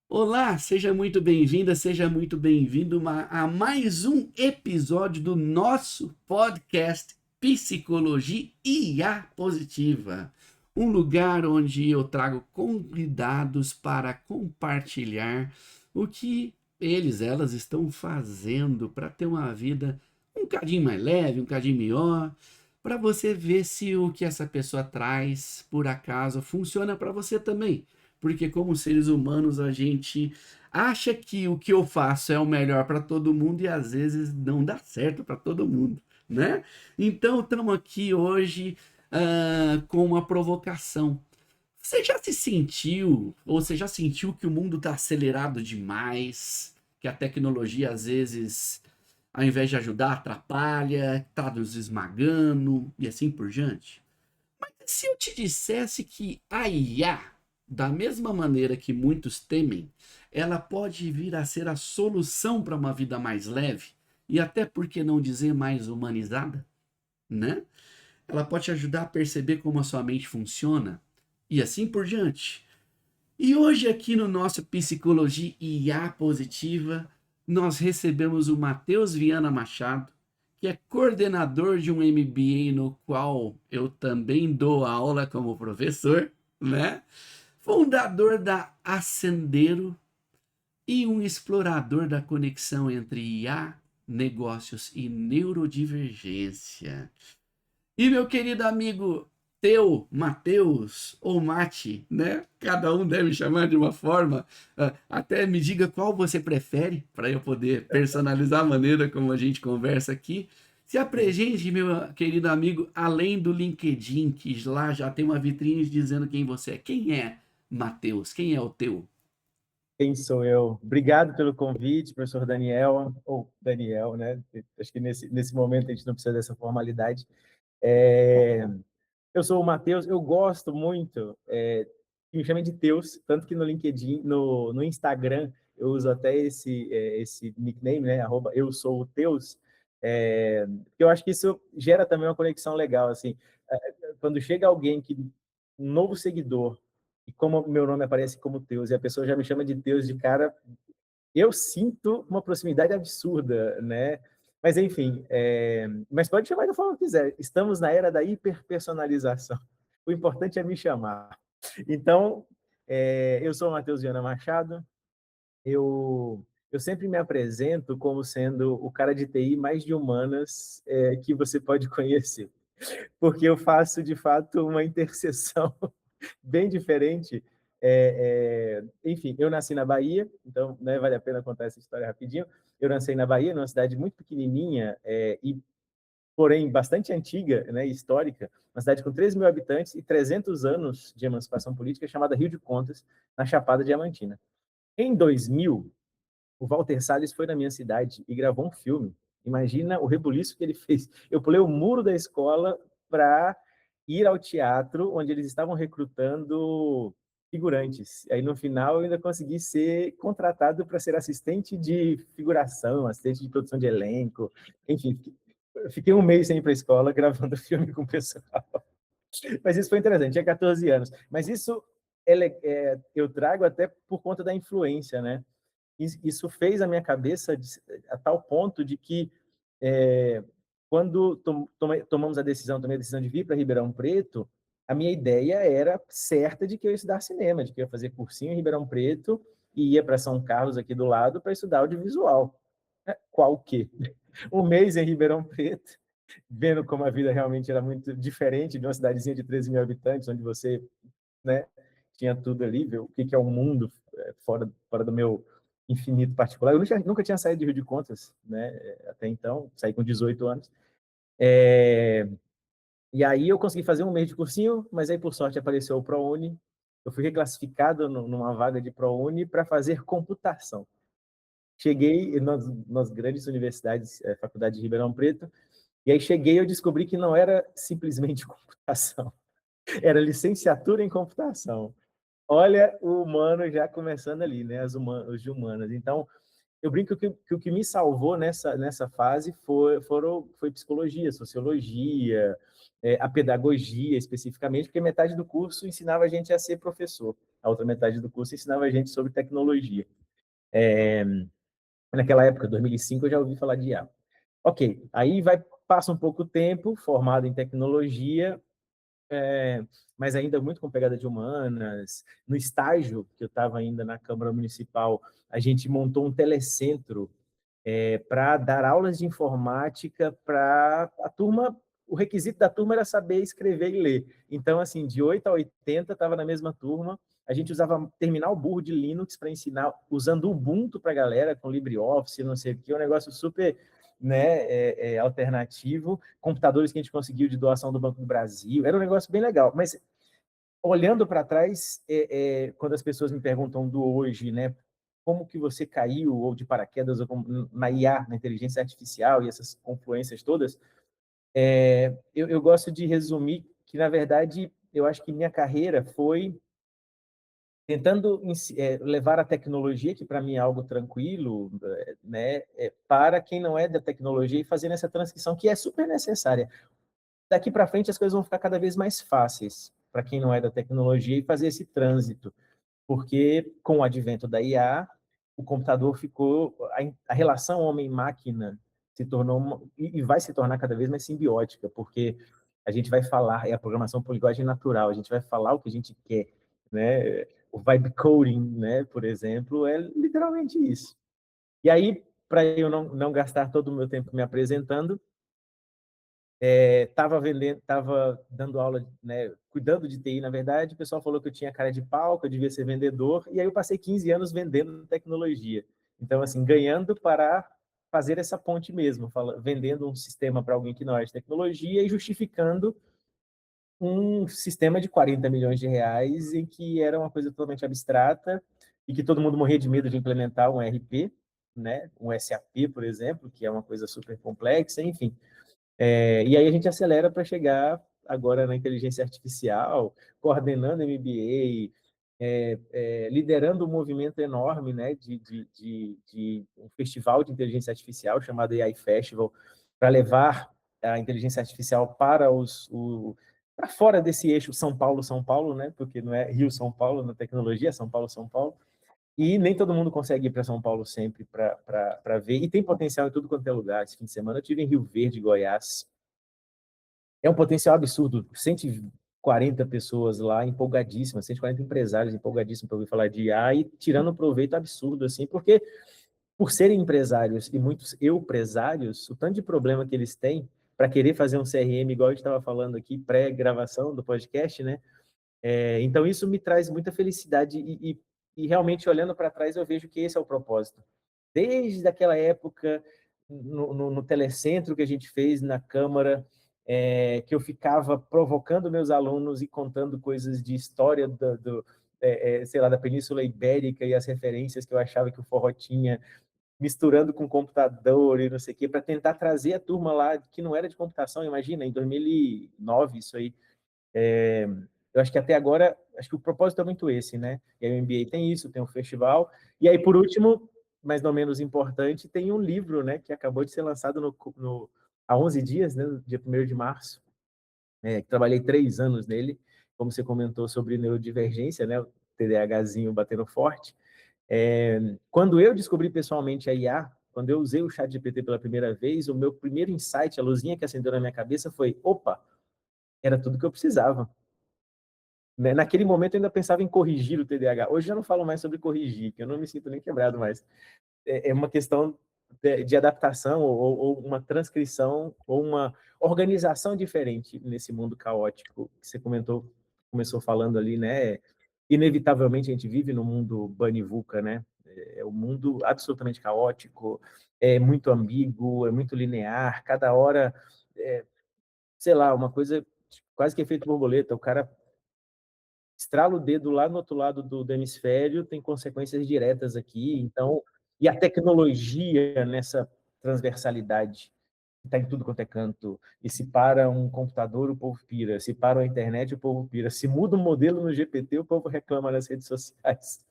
Olá, seja muito bem-vinda, seja muito bem-vindo a mais um episódio do nosso podcast Psicologia IA Positiva. Um lugar onde eu trago convidados para compartilhar o que elas estão fazendo para ter uma vida um cadinho mais leve, um cadinho melhor, para você ver se o que essa pessoa traz, por acaso, funciona para você também, porque como seres humanos a gente acha que o que eu faço é o melhor para todo mundo e às vezes não dá certo para todo mundo, né? Então estamos aqui hoje com uma provocação. Você já se sentiu, ou você já sentiu que o mundo está acelerado demais, que a tecnologia às vezes, ao invés de ajudar, atrapalha, está nos esmagando e assim por diante? Se eu te dissesse que a IA, da mesma maneira que muitos temem, ela pode vir a ser a solução para uma vida mais leve e até por que não dizer mais humanizada, né? Ela pode te ajudar a perceber como a sua mente funciona e assim por diante. E hoje aqui no nosso Psicologia IA Positiva, nós recebemos o Matheus Viana Machado, que é coordenador de um MBA no qual eu também dou aula como professor, né? Fundador da Ascendero e um explorador da conexão entre IA, negócios e neurodivergência. E meu querido amigo Matheus, ou Mate, né? Cada um deve chamar de uma forma. Até me diga qual você prefere, para eu poder personalizar a maneira como a gente conversa aqui. Se apresente, meu querido amigo, além do LinkedIn, que lá já tem uma vitrine dizendo quem você é. Quem é Matheus? Quem é o teu? Quem sou eu? Obrigado pelo convite, professor Daniel, ou Daniel, né? Acho que nesse momento a gente não precisa dessa formalidade. É, eu sou o Matheus, eu gosto muito que me chamem de Teus, tanto que no LinkedIn, no Instagram, eu uso até esse nickname, né? @eu sou o Teus. Eu acho que isso gera também uma conexão legal, assim. Quando chega alguém um novo seguidor, e como meu nome aparece como Teus, e a pessoa já me chama de Teus de cara, eu sinto uma proximidade absurda, né? Mas, enfim, mas pode chamar da forma que quiser. Estamos na era da hiperpersonalização. O importante é me chamar. Então, eu sou o Matheus Viana Machado. Eu sempre me apresento como sendo o cara de TI mais de humanas que você pode conhecer, porque eu faço, de fato, uma interseção bem diferente. Enfim, eu nasci na Bahia, então, né, vale a pena contar essa história rapidinho. Eu nasci na Bahia, numa cidade muito pequenininha, e porém bastante antiga, né, histórica, uma cidade com 13 mil habitantes e 300 anos de emancipação política, chamada Rio de Contas, na Chapada Diamantina. Em 2000, o Walter Salles foi na minha cidade e gravou um filme. Imagina o rebuliço que ele fez. Eu pulei o muro da escola para ir ao teatro, onde eles estavam recrutando figurantes. Aí, no final, eu ainda consegui ser contratado para ser assistente de figuração, assistente de produção de elenco. Enfim, fiquei um mês sem ir para a escola gravando filme com o pessoal. Mas isso foi interessante, tinha 14 anos. Mas isso eu trago até por conta da influência, né? Isso fez a minha cabeça a tal ponto de que, quando tomamos tomei a decisão de vir para Ribeirão Preto, a minha ideia era certa de que eu ia estudar cinema, de que eu ia fazer cursinho em Ribeirão Preto e ia para São Carlos, aqui do lado, para estudar audiovisual. Qual que? Um mês em Ribeirão Preto, vendo como a vida realmente era muito diferente de uma cidadezinha de 13 mil habitantes, onde você, né, tinha tudo ali, ver o que é o mundo fora do meu infinito particular. Eu nunca tinha saído de Rio de Contas, né, até então, saí com 18 anos. E aí eu consegui fazer um mês de cursinho, mas aí por sorte apareceu o ProUni. Eu fui reclassificado numa vaga de ProUni para fazer computação. Cheguei nas grandes universidades, Faculdade de Ribeirão Preto, e aí cheguei e eu descobri que não era simplesmente computação, era licenciatura em computação. Olha o humano já começando ali, né? Os de humanas. Então, eu brinco que o que me salvou nessa fase foi psicologia, sociologia, a pedagogia especificamente, porque metade do curso ensinava a gente a ser professor. a outra metade do curso ensinava a gente sobre tecnologia. Naquela época, 2005, eu já ouvi falar de IA. Ok, aí passa um pouco tempo, formado em tecnologia, mas ainda muito com pegada de humanas. No estágio, que eu estava ainda na Câmara Municipal, a gente montou um telecentro para dar aulas de informática para a turma. O requisito da turma era saber escrever e ler. Então, assim, de 8 a 80 estava na mesma turma. A gente usava terminal burro de Linux para ensinar, usando Ubuntu para a galera, com LibreOffice, não sei o que, um negócio super, né, alternativo. Computadores que a gente conseguiu de doação do Banco do Brasil. Era um negócio bem legal. Mas, olhando para trás, quando as pessoas me perguntam do hoje, né, como que você caiu ou de paraquedas ou na IA, na inteligência artificial e essas confluências todas, eu gosto de resumir que, na verdade, eu acho que minha carreira foi tentando levar a tecnologia, que para mim é algo tranquilo, né, para quem não é da tecnologia e fazendo essa transição que é super necessária. Daqui para frente as coisas vão ficar cada vez mais fáceis para quem não é da tecnologia e fazer esse trânsito, porque com o advento da IA, o computador ficou, a relação homem-máquina se tornou e vai se tornar cada vez mais simbiótica, porque a gente vai falar, é a programação por linguagem natural, a gente vai falar o que a gente quer, né? O vibe coding, né, por exemplo, é literalmente isso. E aí, para eu não gastar todo o meu tempo me apresentando, estava dando aula, né, cuidando de TI, na verdade, o pessoal falou que eu tinha cara de pau, que eu devia ser vendedor, e aí eu passei 15 anos vendendo tecnologia. Então, assim, ganhando para fazer essa ponte mesmo, vendendo um sistema para alguém que não é de tecnologia e justificando um sistema de 40 milhões de reais em que era uma coisa totalmente abstrata e que todo mundo morria de medo de implementar um ERP, né, um SAP, por exemplo, que é uma coisa super complexa, enfim. E aí a gente acelera para chegar agora na inteligência artificial, coordenando MBA, liderando um movimento enorme, né, de um festival de inteligência artificial chamado AI Festival, para levar a inteligência artificial para fora desse eixo São Paulo-São Paulo, né, porque não é Rio-São Paulo na tecnologia, é São Paulo-São Paulo. E nem todo mundo consegue ir para São Paulo sempre para ver. E tem potencial em tudo quanto é lugar. Esse fim de semana eu estive em Rio Verde, Goiás. É um potencial absurdo. 140 pessoas lá empolgadíssimas, 140 empresários empolgadíssimos para ouvir falar de IA e tirando um proveito absurdo, assim, porque por serem empresários e muitos eu-presários, o tanto de problema que eles têm para querer fazer um CRM, igual a gente estava falando aqui, pré-gravação do podcast, né? Então, isso me traz muita felicidade e realmente, olhando para trás, eu vejo que esse é o propósito. Desde aquela época, no telecentro que a gente fez na Câmara, que eu ficava provocando meus alunos e contando coisas de história sei lá, da Península Ibérica e as referências que eu achava que o forró tinha, misturando com computador e não sei o quê, para tentar trazer a turma lá que não era de computação, imagina, em 2009, isso aí. Eu acho que até agora, acho que o propósito é muito esse, né? E aí o MBA tem isso, tem um festival. E aí, por último, mas não menos importante, tem um livro, né, que acabou de ser lançado há 11 dias, né, no dia 1º de março. Trabalhei 3 anos nele, como você comentou sobre neurodivergência, né, o TDAHzinho batendo forte. Quando eu descobri pessoalmente a IA, quando eu usei o ChatGPT pela primeira vez, o meu primeiro insight, a luzinha que acendeu na minha cabeça foi, opa, era tudo que eu precisava. Né? Naquele momento eu ainda pensava em corrigir o TDAH. Hoje eu já não falo mais sobre corrigir, que eu não me sinto nem quebrado mais. É uma questão de adaptação ou uma transcrição ou uma organização diferente nesse mundo caótico que você começou falando ali, né? Inevitavelmente a gente vive no mundo Bunny VUCA, né? É um mundo absolutamente caótico, é muito ambíguo, é muito linear, cada hora, sei lá, uma coisa quase que efeito borboleta, o cara estrala o dedo lá no outro lado do hemisfério, tem consequências diretas aqui. Então, e a tecnologia nessa transversalidade, que está em tudo quanto é canto. E se para um computador, o povo pira. Se para a internet, o povo pira. Se muda um modelo no GPT, o povo reclama nas redes sociais.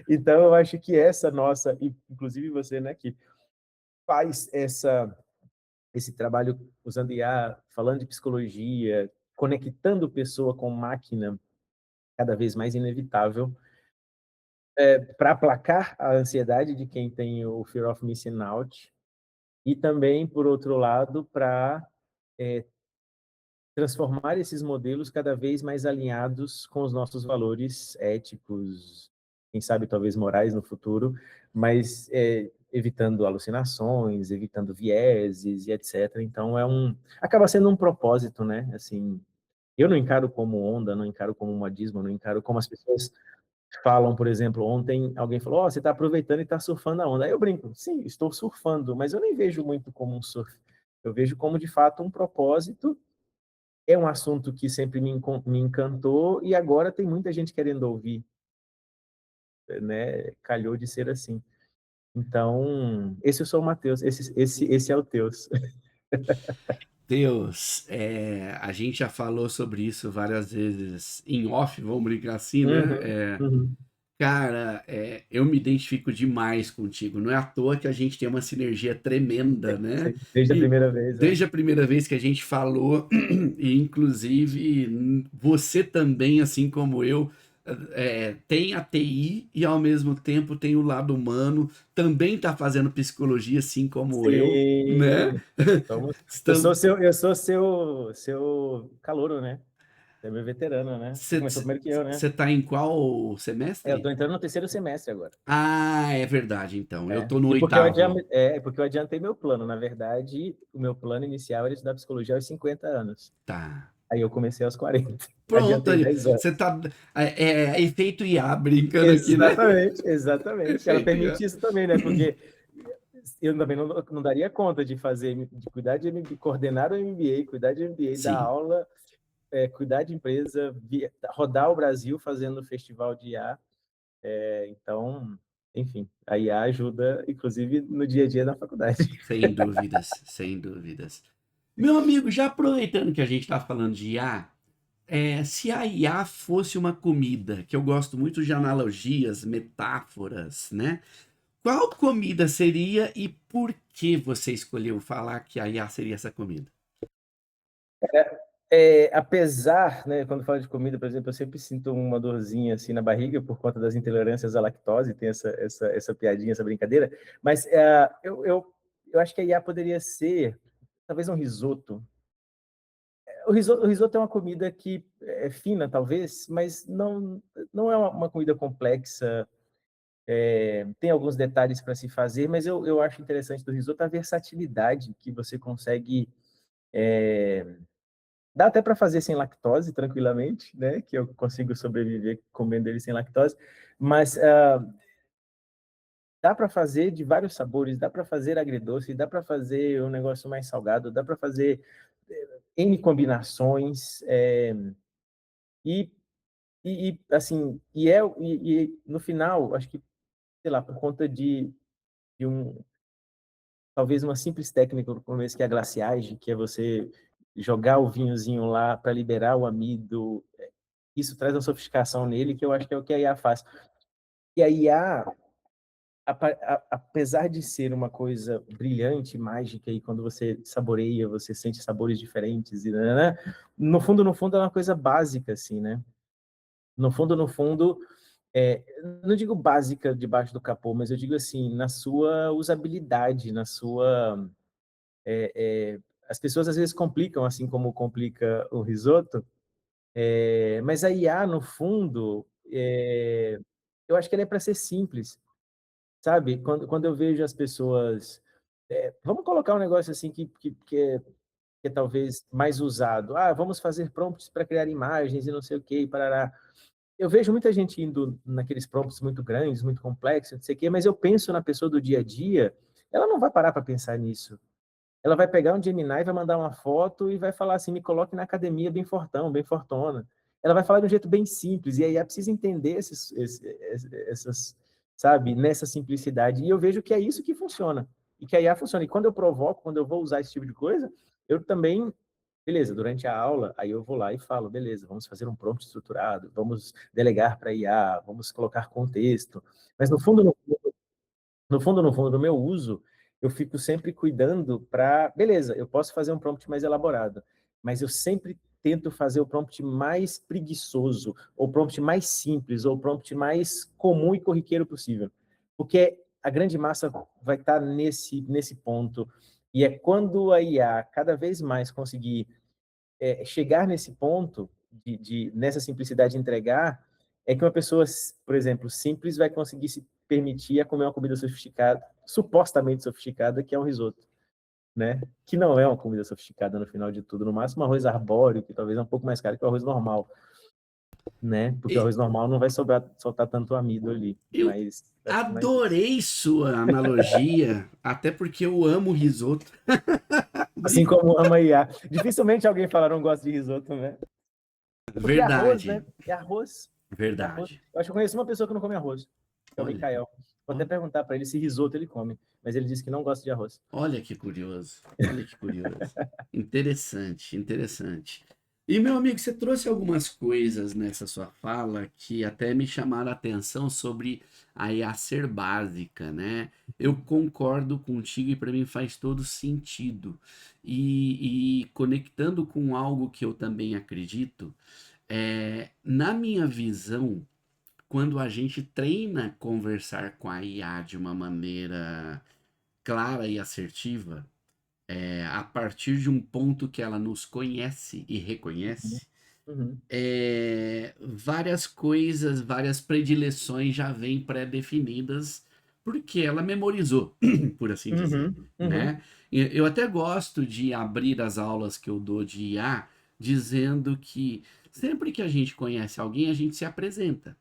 Então, eu acho que essa nossa, inclusive você, né, que faz esse trabalho usando IA, falando de psicologia, conectando pessoa com máquina, cada vez mais inevitável, para aplacar a ansiedade de quem tem o fear of missing out, e também, por outro lado, para transformar esses modelos cada vez mais alinhados com os nossos valores éticos, quem sabe talvez morais no futuro, mas evitando alucinações, evitando vieses e etc. Então acaba sendo um propósito, né? Assim, eu não encaro como onda, não encaro como modismo, não encaro como as pessoas falam, por exemplo, ontem alguém falou, você está aproveitando e está surfando a onda. Aí eu brinco, sim, estou surfando, mas eu nem vejo muito como um surf. Eu vejo como, de fato, um propósito. É um assunto que sempre me encantou e agora tem muita gente querendo ouvir, né? Calhou de ser assim. Então, esse eu sou o Matheus, esse é o Teus. Deus, a gente já falou sobre isso várias vezes em off, vamos brincar assim, né? Uhum, uhum. Cara, eu me identifico demais contigo. Não é à toa que a gente tem uma sinergia tremenda, né? Sim, desde a E primeira vez, né? desde a primeira vez que a gente falou, e inclusive você também, assim como eu, tem a TI e ao mesmo tempo tem o lado humano, também está fazendo psicologia, assim como eu, né? Sim. Estamos, Eu sou seu calouro, né? Você é meu veterano, né? Você começou primeiro que eu, né? você está em qual Eu semestre? tô entrando no terceiro semestre agora. Ah, é verdade, então. Eu É. tô no E oitavo. porque eu adiantei meu plano. Na verdade, o meu plano inicial era estudar psicologia aos 50 anos. Tá. Aí eu comecei aos 40. Pronto, Adiantei aí. 10 Você anos. tá. Efeito IA brincando aqui, né? Exatamente, exatamente. Ela Efeito IA. permite isso também, né? Porque eu também não daria conta de fazer, de cuidar de MBA, coordenar o MBA, cuidar de MBA, dar Sim, aula, cuidar de empresa, rodar o Brasil fazendo festival de IA. Então, enfim, a IA ajuda, inclusive, no dia a dia na faculdade. sem dúvidas, sem dúvidas. Meu amigo, já aproveitando que a gente tá falando de IA, se a IA fosse uma comida, que eu gosto muito de analogias, metáforas, né? Qual comida seria e por que você escolheu falar que a IA seria essa comida? Apesar, né, quando falo de comida, por exemplo, eu sempre sinto uma dorzinha assim na barriga por conta das intolerâncias à lactose, tem essa piadinha, essa brincadeira, mas eu acho que a IA poderia ser talvez um risoto. O risoto é uma comida que é fina, talvez, mas não é uma comida complexa. Tem alguns detalhes para se fazer, mas eu acho interessante do risoto a versatilidade que você consegue. Dá até para fazer sem lactose, tranquilamente, né? Que eu consigo sobreviver comendo ele sem lactose, mas dá para fazer de vários sabores, dá para fazer agridoce, dá para fazer um negócio mais salgado, dá para fazer N combinações, e, assim, e no final, acho que, sei lá, por conta de talvez uma simples técnica no começo, que é a glaciagem, que é você jogar o vinhozinho lá para liberar o amido. Isso traz uma sofisticação nele que eu acho que é o que a IA faz. E a IA, apesar de ser uma coisa brilhante, mágica, e quando você saboreia, você sente sabores diferentes, e, né? No fundo, é uma coisa básica, assim, né? No fundo, não digo básica debaixo do capô, mas eu digo assim, na sua usabilidade, na sua... as pessoas às vezes complicam, assim como complica o risoto, mas a IA, no fundo, eu acho que ela é para ser simples, sabe? Quando eu vejo as pessoas. Vamos colocar um negócio assim que é talvez mais usado. Ah, vamos fazer prompts para criar imagens e não sei o que, parará. Eu vejo muita gente indo naqueles prompts muito grandes, muito complexos, não sei o quê, mas eu penso na pessoa do dia a dia, ela não vai parar para pensar nisso. Ela vai pegar um Gemini, vai mandar uma foto e vai falar assim, me coloque na academia bem fortão, bem fortona. Ela vai falar de um jeito bem simples, e aí é preciso entender essas, sabe, nessa simplicidade. E eu vejo que é isso que funciona, e que a IA funciona. E quando eu provoco, quando eu vou usar esse tipo de coisa, eu também, beleza, durante a aula, aí eu vou lá e falo, beleza, vamos fazer um prompt estruturado, vamos delegar para IA, vamos colocar contexto. Mas no fundo do meu uso, eu fico sempre cuidando para, beleza, eu posso fazer um prompt mais elaborado, mas eu sempre tento fazer o prompt mais preguiçoso, ou o prompt mais simples, ou o prompt mais comum e corriqueiro possível. Porque a grande massa vai estar nesse ponto. E é quando a IA cada vez mais conseguir chegar nesse ponto, nessa simplicidade de entregar, é que uma pessoa, por exemplo, simples vai conseguir se permitir a comer uma comida sofisticada, supostamente sofisticada, que é um risoto, né? Que não é uma comida sofisticada no final de tudo, no máximo um arroz arbóreo, que talvez é um pouco mais caro que o arroz normal, né? Porque o E arroz normal não vai soltar tanto amido ali, eu mas acho que mais isso. adorei sua analogia, até porque eu amo risoto. Assim como ama IA. Dificilmente alguém fala não gosta de risoto, né? Porque é arroz, Verdade, né? É arroz. É arroz. verdade. Eu acho que eu conheço uma pessoa que não come arroz, que é o Olha, Mikael. Vou até olha, perguntar para ele se risoto ele come, mas ele disse que não gosta de arroz. olha que curioso, olha que curioso. Interessante, interessante. E, meu amigo, você trouxe algumas coisas nessa sua fala que até me chamaram a atenção sobre a IA ser básica, né? Eu concordo contigo e para mim faz todo sentido. E conectando com algo que eu também acredito, na minha visão, quando a gente treina conversar com a IA de uma maneira clara e assertiva, a partir de um ponto que ela nos conhece e reconhece, Uhum, várias coisas, várias predileções já vêm pré-definidas, porque ela memorizou, por assim dizer, uhum, uhum. né? Eu até gosto de abrir as aulas que eu dou de IA dizendo que sempre que a gente conhece alguém, a gente se apresenta.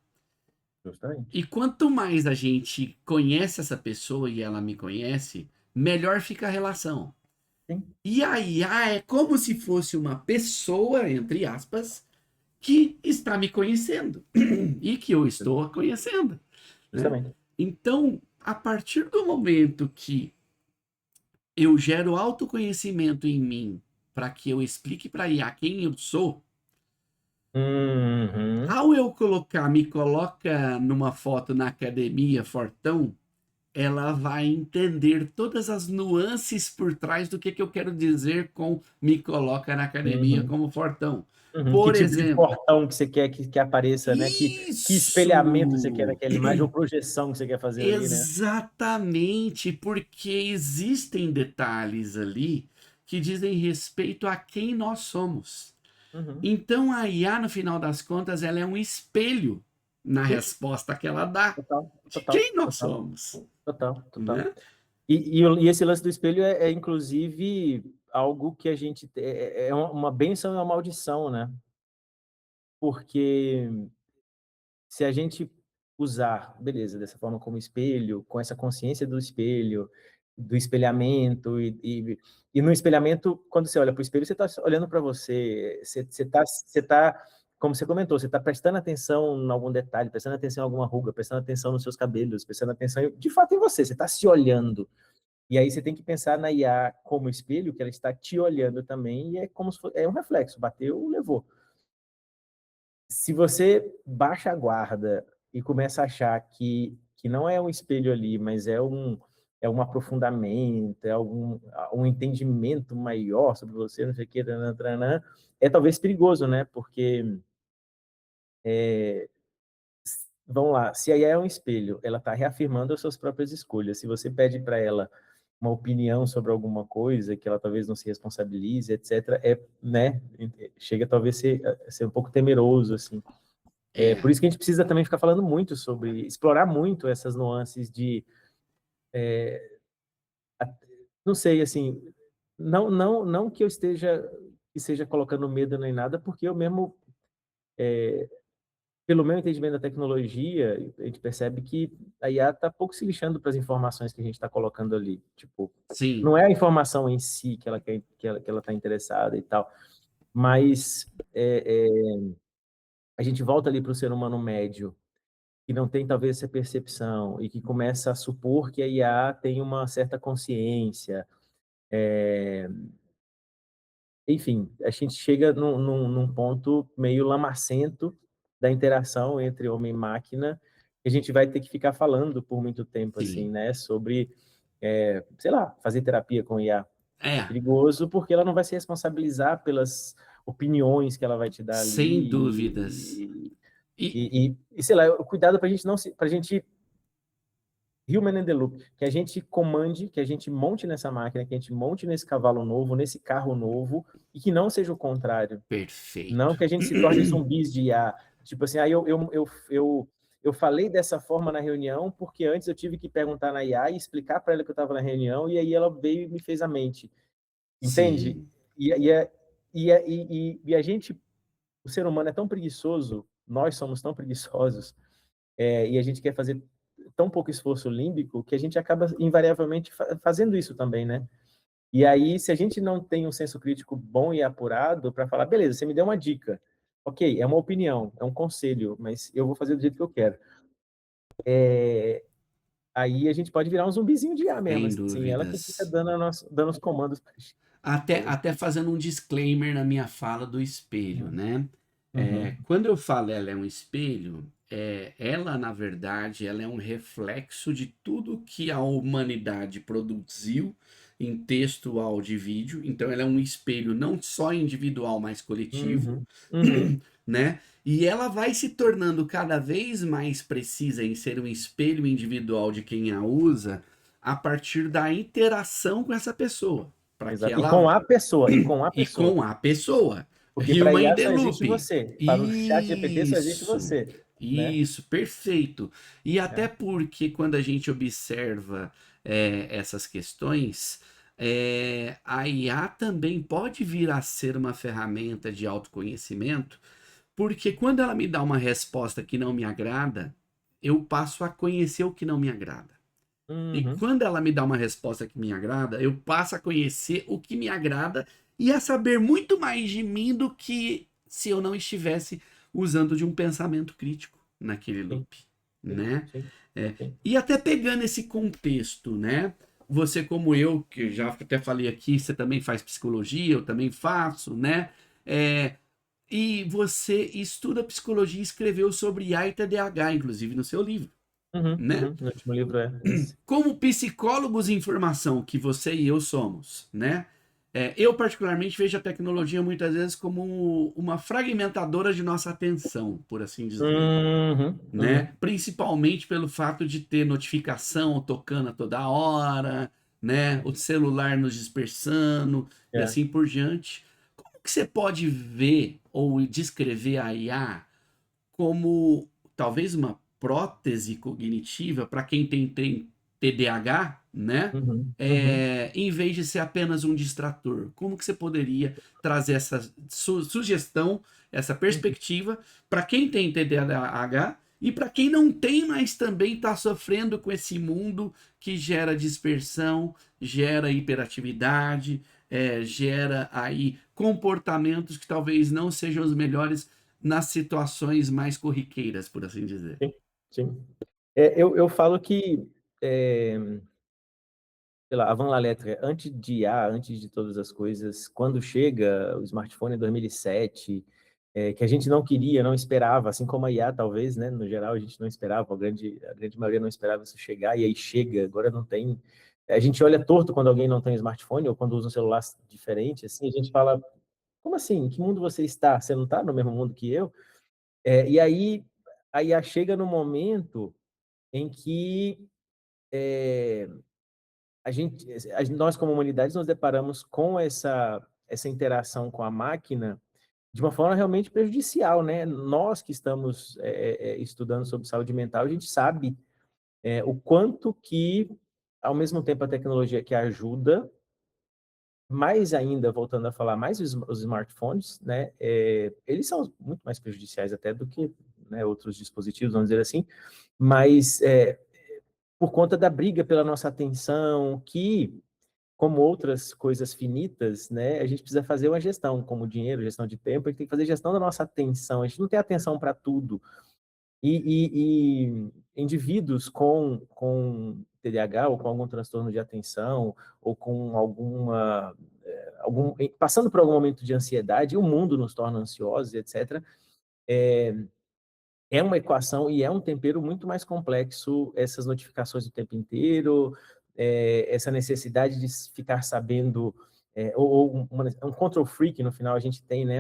Justamente. E quanto mais a gente conhece essa pessoa e ela me conhece, melhor fica a relação. Sim, E a IA é como se fosse uma pessoa, entre aspas, que está me conhecendo e que eu estou a conhecendo, né? justamente. Então, a partir do momento que eu gero autoconhecimento em mim para que eu explique para a IA quem eu sou, Uhum. ao eu colocar, me coloca numa foto na academia, fortão, ela vai entender todas as nuances por trás do que eu quero dizer com me coloca na academia Uhum. como fortão. Uhum. Que Por tipo de exemplo, portão que você quer que apareça, né? Que espelhamento você quer isso! naquela imagem ou projeção que você quer fazer ali, né? Exatamente, porque existem detalhes ali que dizem respeito a quem nós somos. Uhum. Então a IA, no final das contas, ela é um espelho na Isso. resposta que ela dá Total, de total, quem nós total, somos, total, total. né? E esse lance do espelho inclusive, algo que a gente... É uma bênção e uma maldição, né? Porque se a gente usar, beleza, dessa forma como espelho, com essa consciência do espelho, do espelhamento, e no espelhamento, quando você olha para o espelho, você está olhando para você, você tá, como você comentou, você está prestando atenção em algum detalhe, prestando atenção em alguma ruga, prestando atenção nos seus cabelos, prestando atenção, de fato, em você está se olhando. E aí você tem que pensar na IA como espelho, que ela está te olhando também, e é como se fosse, é um reflexo, bateu, levou. Se você baixa a guarda e começa a achar que não é um espelho ali, mas é um aprofundamento, um entendimento maior sobre você, não sei o que, é talvez perigoso, né? Porque, vamos lá, se a IA é um espelho, ela está reafirmando as suas próprias escolhas. Se você pede para ela uma opinião sobre alguma coisa que ela talvez não se responsabilize, etc., né? Chega talvez ser um pouco temeroso, assim. Por É, isso que a gente precisa também ficar falando muito sobre, explorar muito essas nuances não sei, assim, não que eu que seja colocando medo nem nada, porque eu mesmo, pelo meu entendimento da tecnologia, a gente percebe que a IA está pouco se lixando para as informações que a gente está colocando ali. Tipo, sim, não é a informação em si que ela quer, que ela está interessada e tal, mas a gente volta ali para o ser humano médio, que não tem talvez essa percepção e que começa a supor que a IA tem uma certa consciência. Enfim, a gente chega num ponto meio lamacento da interação entre homem e máquina, que a gente vai ter que ficar falando por muito tempo, assim, sim. né, sobre, sei lá, fazer terapia com IA. É É, perigoso porque ela não vai se responsabilizar pelas opiniões que ela vai te dar Sem dúvidas. ali, E sei lá, o cuidado para a gente não se, para a gente human in the loop, que a gente comande, que a gente monte nessa máquina, que a gente monte nesse cavalo novo, nesse carro novo, e que não seja o contrário. Não perfeito. que a gente se torne zumbis de IA. Tipo assim, eu falei dessa forma na reunião porque antes eu tive que perguntar na IA e explicar para ela que eu estava na reunião, e aí ela veio e me fez a mente. Entende? Sim, E a gente, o ser humano é tão preguiçoso, nós somos tão preguiçosos, e a gente quer fazer tão pouco esforço límbico que a gente acaba invariavelmente fazendo isso também, né? E aí, se a gente não tem um senso crítico bom e apurado para falar, beleza, você me deu uma dica, ok, é uma opinião, é um conselho, mas eu vou fazer do jeito que eu quero. Aí a gente pode virar um zumbizinho de IA mesmo, sem assim, ela que fica dúvidas. dando os comandos para gente. Até fazendo um disclaimer na minha fala do espelho, né? Uhum, Quando eu falo ela é um espelho, ela, na verdade, ela é um reflexo de tudo que a humanidade produziu em texto, áudio e vídeo. Então, ela é um espelho não só individual, mas coletivo, uhum, uhum, né? E ela vai se tornando cada vez mais precisa em ser um espelho individual de quem a usa a partir da interação com essa pessoa, para que exato. E ela com a pessoa, e com a e pessoa. com a pessoa. Porque para Human in IA the só existe loop. você, para o chat GPT só existe Isso, você, né? isso, perfeito. E até É. porque quando a gente observa essas questões, a IA também pode vir a ser uma ferramenta de autoconhecimento, porque quando ela me dá uma resposta que não me agrada, eu passo a conhecer o que não me agrada. E Uhum, quando ela me dá uma resposta que me agrada, eu passo a conhecer o que me agrada e a saber muito mais de mim do que se eu não estivesse usando de um pensamento crítico naquele sim, loop, sim, né? sim, É, sim. e até pegando esse contexto, né? Você como eu, que já até falei aqui, você também faz psicologia, eu também faço, né? É, e você estuda psicologia e escreveu sobre IA e TDAH, inclusive no seu livro, Uhum, né? uhum. No último livro é esse. Como psicólogos em formação que você e eu somos, né? Eu particularmente vejo a tecnologia muitas vezes como uma fragmentadora de nossa atenção, por assim dizer, Uhum, né? uhum. Principalmente pelo fato de ter notificação tocando a toda hora, né? O celular nos dispersando e É. assim por diante. Como que você pode ver ou descrever a IA como talvez uma prótese cognitiva para quem tem TDAH, né? Uhum, uhum, Em vez de ser apenas um distrator. Como que você poderia trazer essa sugestão, essa uhum. perspectiva para quem tem TDAH e para quem não tem, mas também está sofrendo com esse mundo que gera dispersão, gera hiperatividade, gera aí comportamentos que talvez não sejam os melhores nas situações mais corriqueiras, por assim dizer. Sim, sim. Eu falo que, é, sei lá, avant la lettre, antes de IA, antes de todas as coisas, quando chega o smartphone em 2007, que a gente não queria, não esperava, assim como a IA talvez, né, no geral a gente não esperava, a grande maioria não esperava isso chegar, e aí chega, agora não tem. A gente olha torto quando alguém não tem smartphone ou quando usa um celular diferente, assim, a gente fala, como assim? Em que mundo você está? Você não está no mesmo mundo que eu? E aí a IA chega no momento em que nós como humanidade nos deparamos com essa interação com a máquina de uma forma realmente prejudicial, né? Nós que estamos estudando sobre saúde mental, a gente sabe o quanto que, ao mesmo tempo, a tecnologia que ajuda, mais ainda, voltando a falar, mais os smartphones, né? Eles são muito mais prejudiciais até do que, né, outros dispositivos, vamos dizer assim, mas por conta da briga pela nossa atenção, que como outras coisas finitas, né, a gente precisa fazer uma gestão, como dinheiro, gestão de tempo, a gente tem que fazer gestão da nossa atenção, a gente não tem atenção para tudo. E indivíduos com TDAH ou com algum transtorno de atenção ou com passando por algum momento de ansiedade, o mundo nos torna ansiosos, etc. É uma equação e é um tempero muito mais complexo, essas notificações o tempo inteiro, essa necessidade de ficar sabendo ou um control freak no final, a gente tem, né,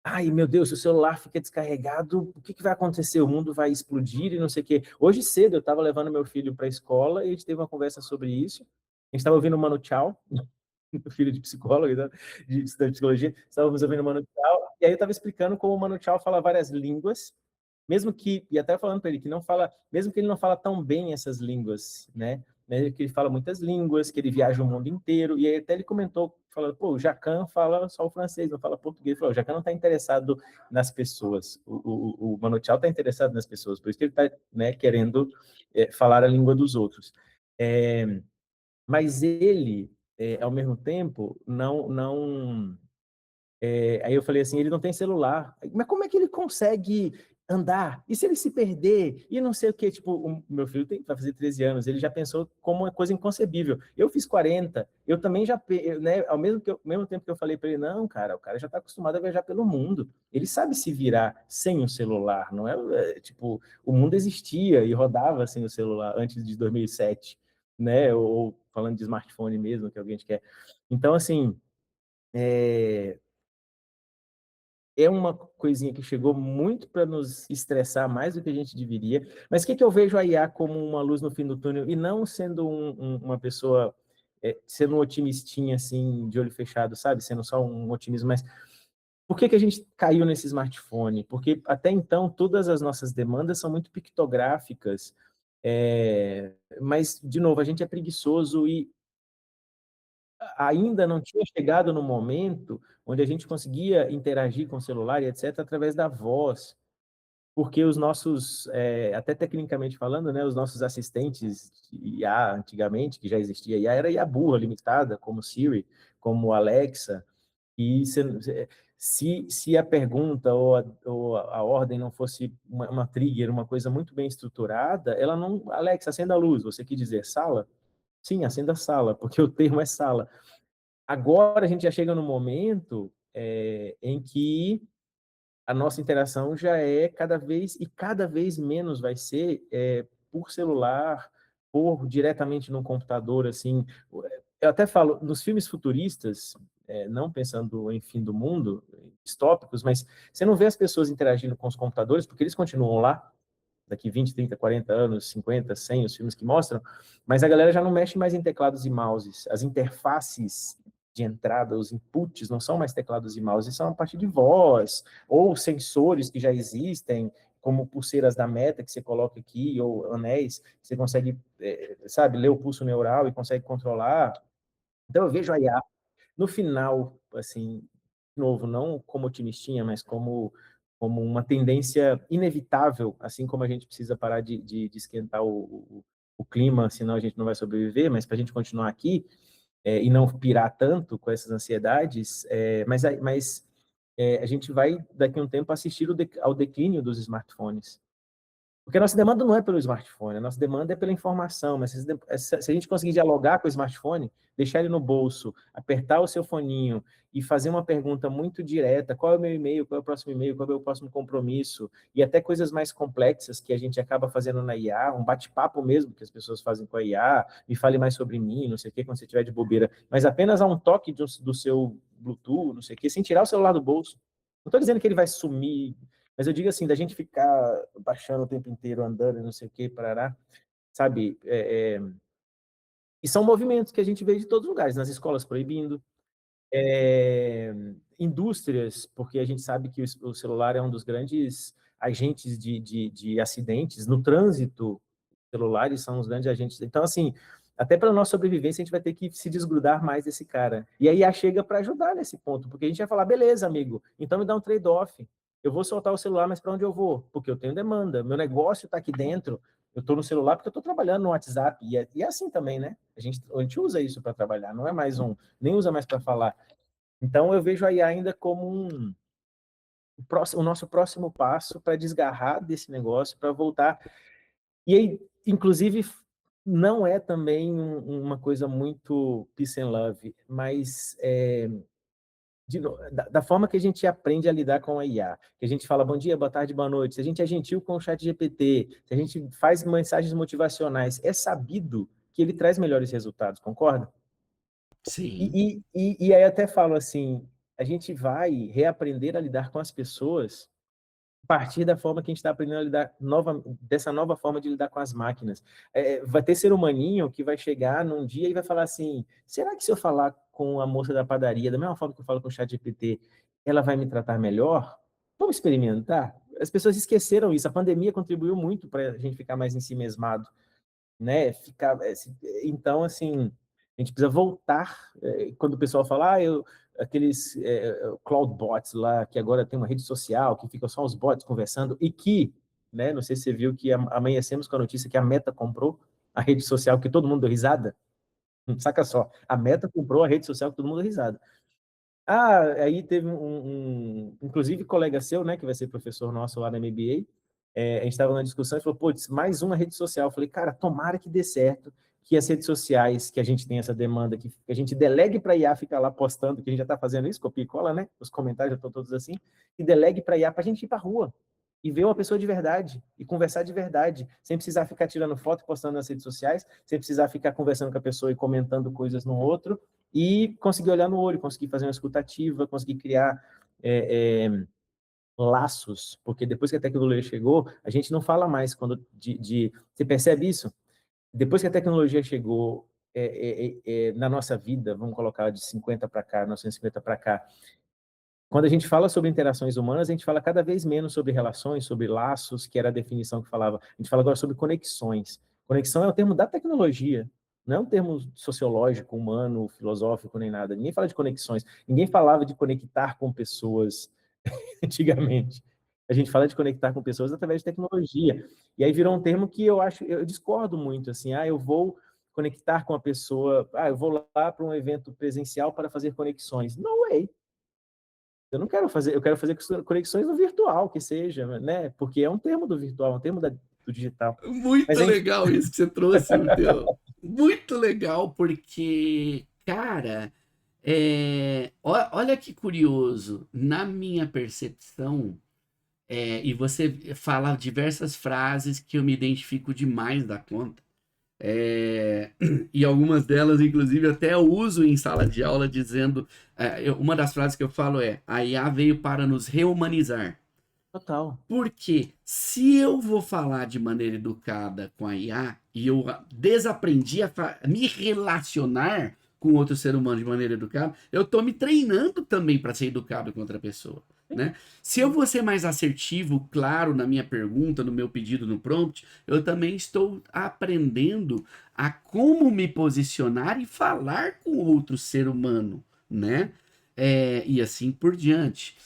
ai, meu Deus, se o celular fica descarregado, o que vai acontecer? O mundo vai explodir e não sei o quê. Hoje cedo eu estava levando meu filho para a escola e a gente teve uma conversa sobre isso. A gente estava ouvindo o Mano Chao, filho de psicólogo, de estudante de psicologia, estávamos ouvindo o Mano Chao, e aí eu estava explicando como o Mano Chao fala várias línguas, mesmo que, e até falando para ele que não fala, mesmo que ele não fala tão bem essas línguas, né? Que ele fala muitas línguas, que ele viaja o mundo inteiro, e aí até ele comentou, falando, pô, o Jacan fala só o francês, não fala português. Ele falou, o Jacan não está interessado nas pessoas, o Mano Chao está interessado nas pessoas, por isso que ele está, né, querendo falar a língua dos outros. Mas ele, ao mesmo tempo, não aí eu falei assim, ele não tem celular. Mas como é que ele consegue andar? E se ele se perder? E não sei o quê. Tipo, o meu filho vai fazer 13 anos, ele já pensou como uma coisa inconcebível. Eu fiz 40, eu também já, né, mesmo tempo que eu falei para ele, não, cara, o cara já está acostumado a viajar pelo mundo. Ele sabe se virar sem o celular, não é? Tipo, o mundo existia e rodava sem o celular antes de 2007, né? Ou falando de smartphone mesmo, que alguém quer. Então, assim, é uma coisinha que chegou muito para nos estressar mais do que a gente deveria. Mas o que eu vejo a IA como uma luz no fim do túnel e não sendo uma pessoa, sendo um otimistinha, assim, de olho fechado, sabe? Sendo só um otimismo, mas por que a gente caiu nesse smartphone? Porque até então todas as nossas demandas são muito pictográficas, mas, de novo, a gente é preguiçoso e ainda não tinha chegado no momento onde a gente conseguia interagir com o celular e etc. através da voz, porque os nossos, até tecnicamente falando, né, os nossos assistentes de IA antigamente, que já existia IA, era IA burra, limitada, como Siri, como Alexa, e se a pergunta ou a ordem não fosse uma trigger, uma coisa muito bem estruturada, ela não, Alexa, acenda a luz, você quer dizer sala? Sim, acenda a sala, porque o termo é sala. Agora a gente já chega no momento em que a nossa interação já é cada vez menos vai ser por celular, por diretamente no computador, assim. Eu até falo, nos filmes futuristas, não pensando em fim do mundo, distópicos, mas você não vê as pessoas interagindo com os computadores, porque eles continuam lá, daqui 20, 30, 40 anos, 50, 100, os filmes que mostram, mas a galera já não mexe mais em teclados e mouses. As interfaces de entrada, os inputs, não são mais teclados e mouses, são a partir de voz, ou sensores que já existem, como pulseiras da Meta, que você coloca aqui, ou anéis, que você consegue, sabe, ler o pulso neural e consegue controlar. Então, eu vejo a IA, no final, assim, de novo, não como otimistinha, mas como uma tendência inevitável, assim como a gente precisa parar de esquentar o clima, senão a gente não vai sobreviver, mas para a gente continuar aqui e não pirar tanto com essas ansiedades, mas a gente vai, daqui a um tempo, assistir ao declínio dos smartphones. Porque a nossa demanda não é pelo smartphone, a nossa demanda é pela informação, mas se a gente conseguir dialogar com o smartphone, deixar ele no bolso, apertar o seu foninho e fazer uma pergunta muito direta, qual é o meu e-mail, qual é o próximo e-mail, qual é o meu próximo compromisso, e até coisas mais complexas que a gente acaba fazendo na IA, um bate-papo mesmo que as pessoas fazem com a IA, me fale mais sobre mim, não sei o que, quando você estiver de bobeira, mas apenas a um toque do seu Bluetooth, não sei o que, sem tirar o celular do bolso. Não estou dizendo que ele vai sumir, mas eu digo assim, da gente ficar baixando o tempo inteiro, andando, não sei o que, parará, sabe? E são movimentos que a gente vê de todos os lugares, nas escolas proibindo, indústrias, porque a gente sabe que o celular é um dos grandes agentes de acidentes, no trânsito, celulares são os grandes agentes. Então, assim, até para a nossa sobrevivência, a gente vai ter que se desgrudar mais desse cara. E aí a chega para ajudar nesse ponto, porque a gente vai falar, beleza, amigo, então me dá um trade-off. Eu vou soltar o celular, mas para onde eu vou? Porque eu tenho demanda, meu negócio está aqui dentro, eu estou no celular porque eu estou trabalhando no WhatsApp, e é assim também, né? A gente usa isso para trabalhar, não é mais nem usa mais para falar. Então eu vejo a IA ainda como o nosso próximo passo para desgarrar desse negócio, para voltar. E aí, inclusive, não é também uma coisa muito peace and love, mas da forma que a gente aprende a lidar com a IA, que a gente fala bom dia, boa tarde, boa noite, se a gente é gentil com o chat GPT, se a gente faz mensagens motivacionais, é sabido que ele traz melhores resultados, concorda? Sim, E aí até falo assim, a gente vai reaprender a lidar com as pessoas a partir da forma que a gente está aprendendo a lidar dessa nova forma de lidar com as máquinas. Vai ter ser humaninho que vai chegar num dia e vai falar assim, será que se eu falar com a moça da padaria, da mesma forma que eu falo com o chat GPT, ela vai me tratar melhor? Vamos experimentar? As pessoas esqueceram isso. A pandemia contribuiu muito para a gente ficar mais ensimesmado, né? Então, assim, a gente precisa voltar. Quando o pessoal fala, aqueles cloudbots lá, que agora tem uma rede social, que ficam só os bots conversando, e que, né? Não sei se você viu que amanhecemos com a notícia que a Meta comprou a rede social, que todo mundo deu risada. Saca só, a Meta comprou a rede social que todo mundo deu risada. Aí teve inclusive colega seu, né, que vai ser professor nosso lá na MBA, a gente estava na discussão e falou, putz, mais uma rede social. Eu falei, cara, tomara que dê certo, que as redes sociais, que a gente tem essa demanda, que a gente delegue para a IA ficar lá postando, que a gente já está fazendo isso, copia e cola, né? Os comentários já estão todos assim, e delegue para a IA para a gente ir para a rua e ver uma pessoa de verdade e conversar de verdade, sem precisar ficar tirando foto e postando nas redes sociais, sem precisar ficar conversando com a pessoa e comentando coisas no outro, e conseguir olhar no olho, conseguir fazer uma escutativa, conseguir criar laços, porque depois que a tecnologia chegou, a gente não fala mais você percebe isso? Depois que a tecnologia chegou na nossa vida, vamos colocar de 50 para cá, 1950 para cá, quando a gente fala sobre interações humanas, a gente fala cada vez menos sobre relações, sobre laços, que era a definição que falava. A gente fala agora sobre conexões. Conexão é um termo da tecnologia, não é um termo sociológico, humano, filosófico, nem nada. Ninguém fala de conexões. Ninguém falava de conectar com pessoas antigamente. A gente fala de conectar com pessoas através de tecnologia. E aí virou um termo que eu discordo muito, assim, eu vou conectar com a pessoa, eu vou lá para um evento presencial para fazer conexões. No way. Eu quero fazer conexões no virtual, que seja, né? Porque é um termo do virtual, é um termo do digital. Mas muito a gente, legal isso que você trouxe, Matheus. Muito legal, porque, cara, olha que curioso. Na minha percepção, e você fala diversas frases que eu me identifico demais da conta. E algumas delas, inclusive, até eu uso em sala de aula, dizendo. Uma das frases que eu falo é: a IA veio para nos reumanizar. total. Porque se eu vou falar de maneira educada com a IA e eu desaprendi a me relacionar com outro ser humano de maneira educada, eu estou me treinando também para ser educado com outra pessoa. Né? Se eu vou ser mais assertivo, claro, na minha pergunta, no meu pedido no prompt, eu também estou aprendendo a como me posicionar e falar com outro ser humano, né? E assim por diante.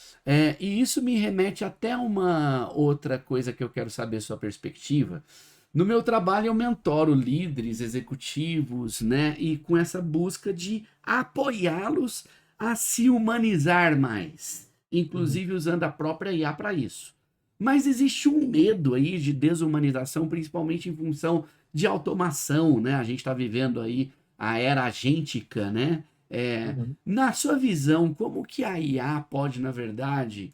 E isso me remete até a uma outra coisa que eu quero saber sua perspectiva. No meu trabalho, eu mentoro líderes executivos, né? E com essa busca de apoiá-los a se humanizar mais, Uhum. inclusive usando a própria IA para isso. Mas existe um medo aí de desumanização, principalmente em função de automação, né? A gente está vivendo aí a era agêntica, né? Uhum. Na sua visão, como que a IA pode, na verdade,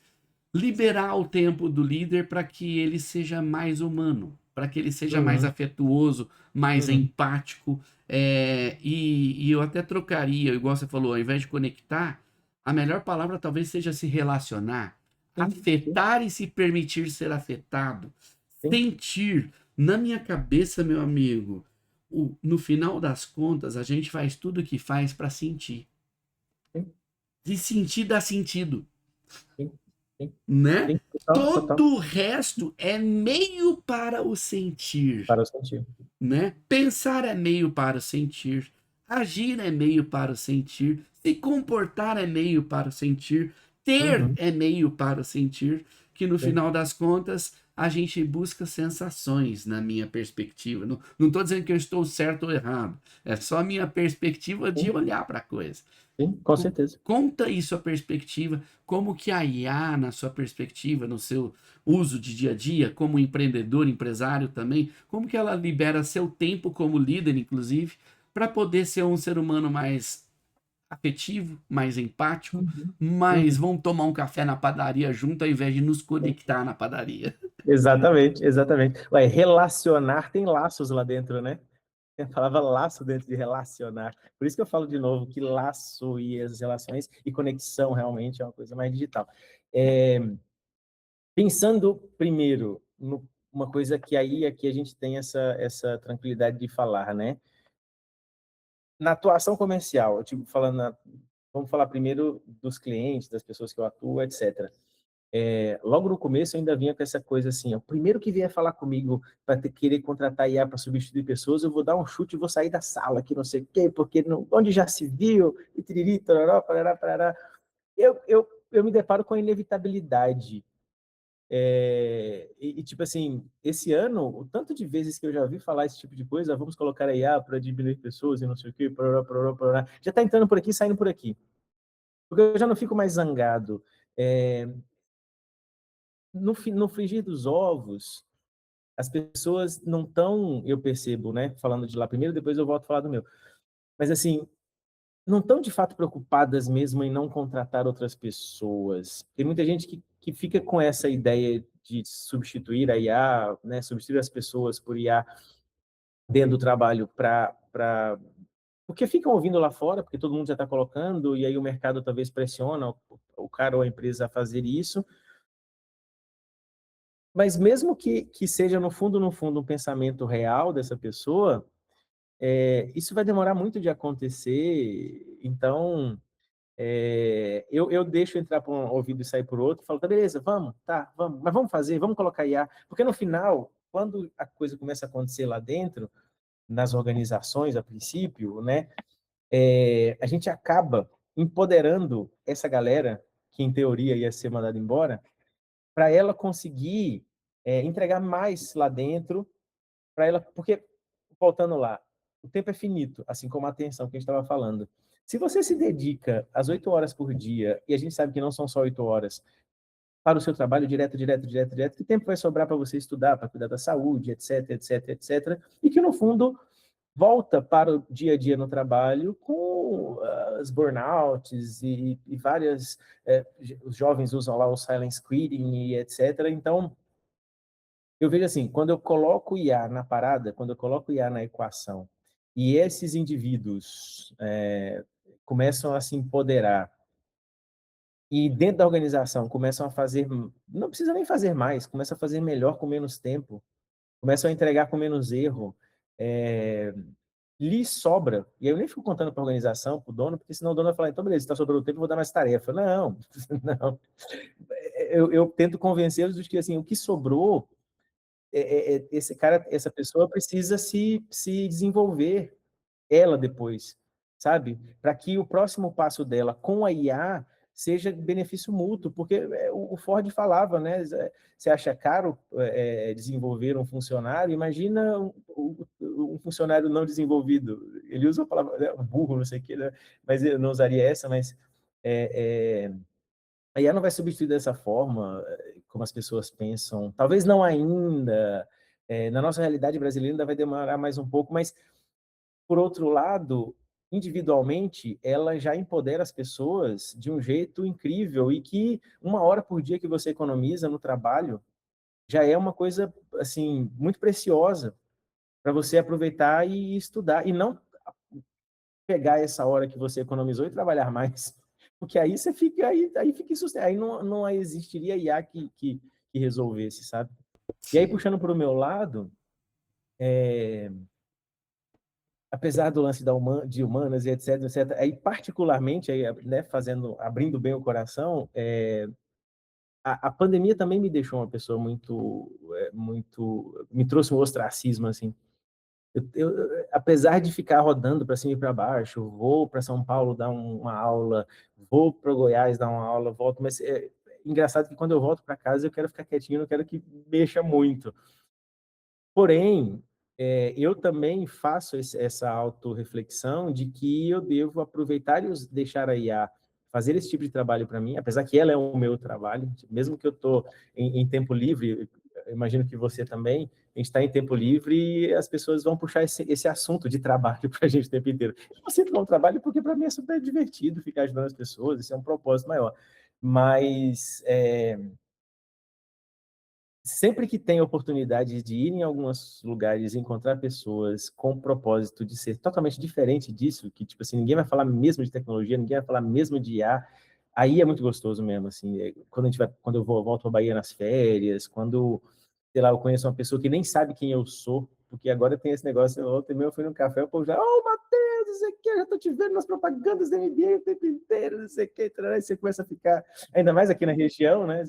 liberar o tempo do líder para que ele seja mais humano, para que ele seja mais Uhum. afetuoso, mais Uhum. empático? E eu até trocaria, igual você falou, ao invés de conectar, a melhor palavra talvez seja se relacionar, Sim, sim, afetar e se permitir ser afetado, sim, sentir. Na minha cabeça, meu amigo, no final das contas, a gente faz tudo o que faz para sentir. sim, De sentir dá sentido, sim, sim, né? sim, total, total. Todo o resto é meio para o sentir, Para o sentido. né? Pensar é meio para o sentir, agir é meio para o sentir, se comportar é meio para o sentir, ter Uhum. é meio para o sentir, que no Sim, final das contas a gente busca sensações, na minha perspectiva. Não estou dizendo que eu estou certo ou errado, é só a minha perspectiva de sim, olhar para a coisa. sim, com certeza. Conta aí sua perspectiva, como que a IA, na sua perspectiva, no seu uso de dia a dia, como empreendedor, empresário também, como que ela libera seu tempo como líder, inclusive, para poder ser um ser humano mais afetivo, mais empático, Uhum. mais Uhum. vão tomar um café na padaria junto ao invés de nos conectar na padaria. Exatamente, exatamente. Ué, relacionar tem laços lá dentro, né? Tem a palavra laço dentro de relacionar. Por isso que eu falo de novo que laço e as relações e conexão realmente é uma coisa mais digital. É, pensando primeiro numa coisa que aí aqui a gente tem essa tranquilidade de falar, né? Na atuação comercial, tipo, vamos falar primeiro dos clientes, das pessoas que eu atuo, etc. Logo no começo eu ainda vinha com essa coisa assim, ó, o primeiro que vier falar comigo para querer contratar IA para substituir pessoas, eu vou dar um chute e vou sair da sala, que não sei o quê, porque não, onde já se viu, e tiriri, tororó, parará, parará. Eu me deparo com a inevitabilidade. Tipo assim, esse ano, o tanto de vezes que eu já vi falar esse tipo de coisa, vamos colocar a IA para diminuir pessoas e não sei o quê, parará, parará, parará, já está entrando por aqui, saindo por aqui. Porque eu já não fico mais zangado. É, no frigir dos ovos, as pessoas não estão, eu percebo, né? Falando de lá primeiro, depois eu volto a falar do meu. Mas assim, não estão de fato preocupadas mesmo em não contratar outras pessoas. Tem muita gente que fica com essa ideia de substituir a IA, né? Substituir as pessoas por IA dentro do trabalho porque ficam ouvindo lá fora, porque todo mundo já está colocando, e aí o mercado talvez pressiona o cara ou a empresa a fazer isso. Mas mesmo que seja no fundo, um pensamento real dessa pessoa, isso vai demorar muito de acontecer. Então, eu deixo entrar por um ouvido e sair por outro, falo, tá, beleza, vamos, tá, vamos, mas vamos fazer, vamos colocar IA. Porque no final, quando a coisa começa a acontecer lá dentro, nas organizações, a princípio, né, a gente acaba empoderando essa galera, que em teoria ia ser mandada embora, para ela conseguir entregar mais lá dentro, para ela, porque, voltando lá, o tempo é finito, assim como a atenção que a gente estava falando. Se você se dedica às 8 horas por dia, e a gente sabe que não são só 8 horas, para o seu trabalho direto, direto, direto, direto, que tempo vai sobrar para você estudar, para cuidar da saúde, etc, etc, etc, e que, no fundo, volta para o dia a dia no trabalho com as burnouts e várias... os jovens usam lá o silent quitting e etc. Então, eu vejo assim, quando eu coloco o IA na parada, quando eu coloco o IA na equação, e esses indivíduos começam a se empoderar e dentro da organização começam a fazer, não precisa nem fazer mais, começam a fazer melhor com menos tempo, começam a entregar com menos erro, lhe sobra, e eu nem fico contando para a organização, para o dono, porque senão o dono vai falar, então beleza, está sobrando tempo, eu vou dar mais tarefa. Não, não. Eu tento convencê-los de que assim, o que sobrou esse cara, essa pessoa precisa se desenvolver ela depois, sabe? Para que o próximo passo dela com a IA seja benefício mútuo, porque o Ford falava, né? Você acha caro desenvolver um funcionário? Imagina um funcionário não desenvolvido. Ele usa a palavra burro, não sei o que, né? Mas eu não usaria essa, mas a IA não vai substituir dessa forma, como as pessoas pensam. Talvez não ainda. Na nossa realidade brasileira ainda vai demorar mais um pouco, mas, por outro lado, individualmente, ela já empodera as pessoas de um jeito incrível e que 1 hora por dia que você economiza no trabalho já é uma coisa, assim, muito preciosa para você aproveitar e estudar. E não pegar essa hora que você economizou e trabalhar mais. Porque aí você fica, aí fica insustentável. Aí não existiria IA que resolvesse, sabe? E aí, Sim. puxando para o meu lado, apesar do lance de humanas e etc, etc, aí particularmente, aí, né, abrindo bem o coração, a pandemia também me deixou uma pessoa me trouxe um ostracismo, assim. Apesar de ficar rodando para cima e para baixo, vou para São Paulo dar uma aula, vou para Goiás dar uma aula, volto, mas é engraçado que quando eu volto para casa eu quero ficar quietinho, não quero que mexa muito. Porém, eu também faço essa autorreflexão de que eu devo aproveitar e deixar a IA fazer esse tipo de trabalho para mim, apesar que ela é o meu trabalho, mesmo que eu estou em tempo livre, imagino que você também, a gente está em tempo livre e as pessoas vão puxar esse assunto de trabalho para a gente o tempo inteiro. Eu sinto um trabalho porque para mim é super divertido ficar ajudando as pessoas, isso é um propósito maior. Mas sempre que tem oportunidade de ir em alguns lugares e encontrar pessoas com propósito de ser totalmente diferente disso, que, tipo assim, ninguém vai falar mesmo de tecnologia, ninguém vai falar mesmo de IA, aí é muito gostoso mesmo, assim, quando eu volto à Bahia nas férias, quando, sei lá, eu conheço uma pessoa que nem sabe quem eu sou, porque agora tem esse negócio, ontem mesmo eu fui num café, o povo já, Matheus, não sei o que, eu já tô te vendo nas propagandas da NBA o tempo inteiro, não sei o que, aí você começa a ficar, ainda mais aqui na região, né,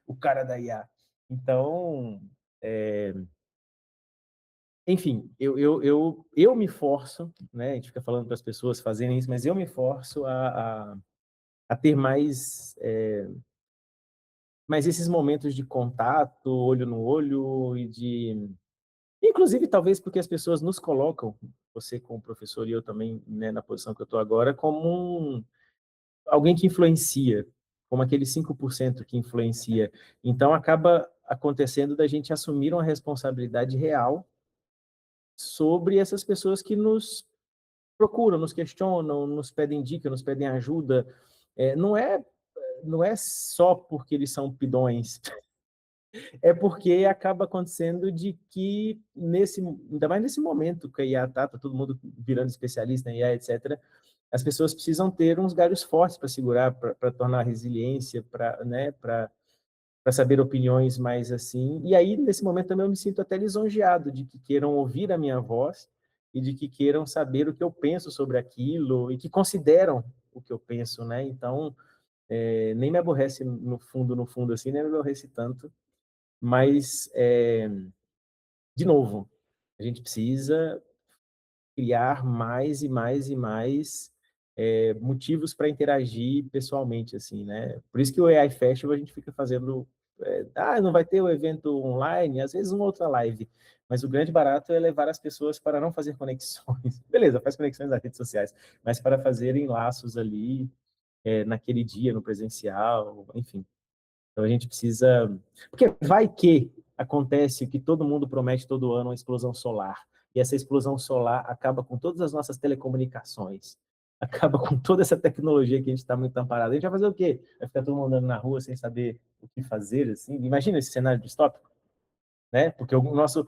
o cara da IA. Então, é, enfim, eu me forço, né? A gente fica falando para as pessoas fazerem isso, mas eu me forço a ter mais esses momentos de contato, olho no olho, e de. Inclusive, talvez porque as pessoas nos colocam, você como professor e eu também, né, na posição que eu estou agora, como alguém que influencia, como aquele 5% que influencia. Então, acaba acontecendo da gente assumir uma responsabilidade real sobre essas pessoas que nos procuram, nos questionam, nos pedem dica, nos pedem ajuda. Não é só porque eles são pidões, é porque acaba acontecendo de que, ainda mais nesse momento que a IA tá todo mundo virando especialista em IA, etc., as pessoas precisam ter uns galhos fortes para segurar, para tornar a resiliência, para saber opiniões mais assim. E aí, nesse momento, também eu me sinto até lisonjeado de que queiram ouvir a minha voz e de que queiram saber o que eu penso sobre aquilo e que consideram o que eu penso, né? Então, nem me aborrece no fundo assim, nem me aborrece tanto, mas, de novo, a gente precisa criar mais e mais e mais motivos para interagir pessoalmente, assim, né? Por isso que o AI Festival a gente fica fazendo, não vai ter o evento online, às vezes uma outra live, mas o grande barato é levar as pessoas para não fazer conexões. Beleza, faz conexões nas redes sociais, mas para fazerem laços ali, naquele dia, no presencial, enfim. Então a gente precisa. Porque vai que acontece o que todo mundo promete todo ano, uma explosão solar. E essa explosão solar acaba com todas as nossas telecomunicações. Acaba com toda essa tecnologia que a gente está muito amparado. A gente vai fazer o quê? Vai ficar todo mundo andando na rua sem saber o que fazer, assim? Imagina esse cenário distópico, né? Porque o nosso.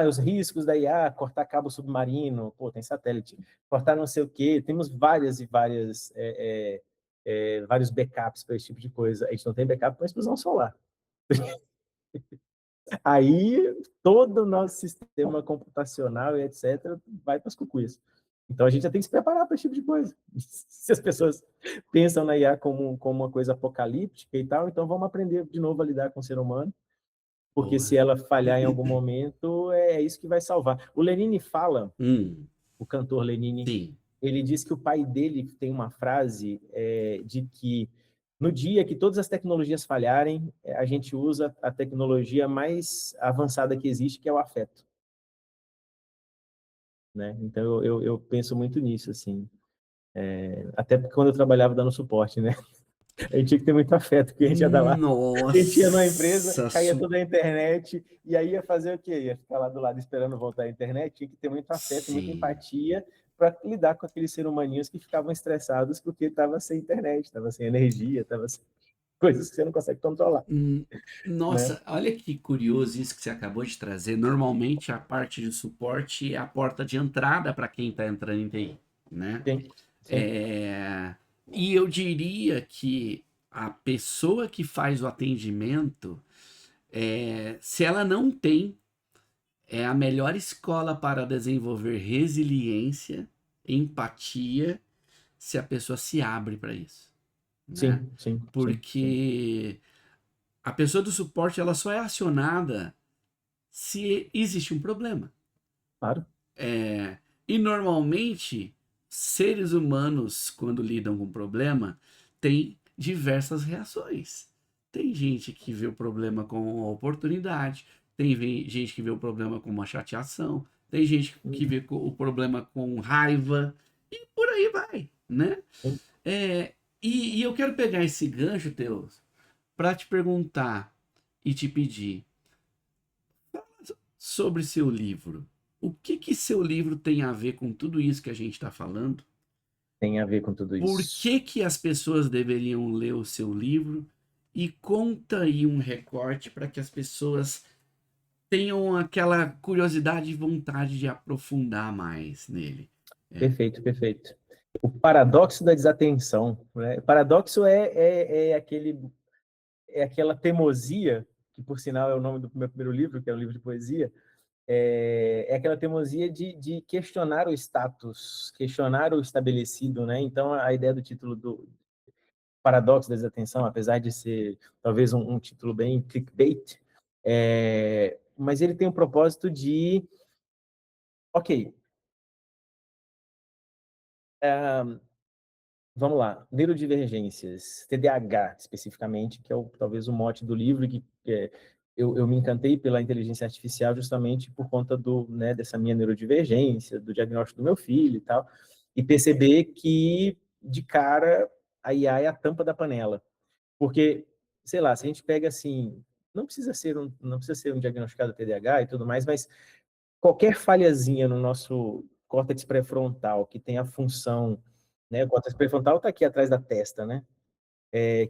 Os riscos da IA, cortar cabo submarino, pô, tem satélite, cortar não sei o quê, temos várias e várias, vários backups para esse tipo de coisa. A gente não tem backup para a explosão solar. Aí todo o nosso sistema computacional e etc. vai para as cucuias. Então a gente já tem que se preparar para esse tipo de coisa. Se as pessoas pensam na IA como uma coisa apocalíptica e tal, então vamos aprender de novo a lidar com o ser humano, porque se Boa. ela falhar em algum momento, é isso que vai salvar. O Lenine fala, o cantor Lenine, Sim. ele diz que o pai dele tem uma frase de que no dia que todas as tecnologias falharem, a gente usa a tecnologia mais avançada que existe, que é o afeto. Né? Então eu penso muito nisso, assim. Até porque quando eu trabalhava dando suporte, né? A gente tinha que ter muito afeto, porque a gente ia dar lá. A gente ia numa empresa, Nossa, caía toda a internet, e aí ia fazer o quê? Ia ficar lá do lado esperando voltar a internet, tinha que ter muito afeto, muita sim. empatia para lidar com aqueles seres humaninhos que ficavam estressados porque estava sem internet, estava sem energia, estava sem coisas que você não consegue controlar, Hum, né? Nossa, olha que curioso isso que você acabou de trazer. Normalmente a parte de suporte é a porta de entrada para quem está entrando em TI, né? Sim, sim, É, E eu diria que a pessoa que faz o atendimento, se ela não tem, é a melhor escola para desenvolver resiliência, empatia, se a pessoa se abre para isso, né? sim, sim, sim, sim. Porque a pessoa do suporte ela só é acionada se existe um problema. Claro. E normalmente, seres humanos, quando lidam com problema, têm diversas reações. Tem gente que vê o problema como uma oportunidade, tem gente que vê o problema como uma chateação, tem gente que vê o problema com raiva, e por aí vai, né? Sim. É, e eu quero pegar esse gancho, Teus, para te perguntar e te pedir sobre seu livro. O que que seu livro tem a ver com tudo isso que a gente está falando? Tem a ver com tudo Por isso. que que as pessoas deveriam ler o seu livro? e conta aí um recorte para que as pessoas tenham aquela curiosidade e vontade de aprofundar mais nele. Perfeito, perfeito. O paradoxo da desatenção, né? O paradoxo é aquela teimosia, que por sinal é o nome do meu primeiro livro, que é um livro de poesia, é aquela teimosia de questionar o status, questionar o estabelecido, né? Então, a ideia do título do Paradoxo da Desatenção, apesar de ser talvez um título bem clickbait, mas ele tem o propósito de, ok, vamos lá, neurodivergências, TDAH especificamente, que é talvez o mote do livro, que eu me encantei pela inteligência artificial justamente por conta dessa minha neurodivergência, do diagnóstico do meu filho e tal, e perceber que, de cara, a IA é a tampa da panela. Porque, sei lá, se a gente pega assim, não precisa ser um diagnosticado TDAH e tudo mais, mas qualquer falhazinha no nosso córtex pré-frontal que tem a função, né, o córtex pré-frontal está aqui atrás da testa, né,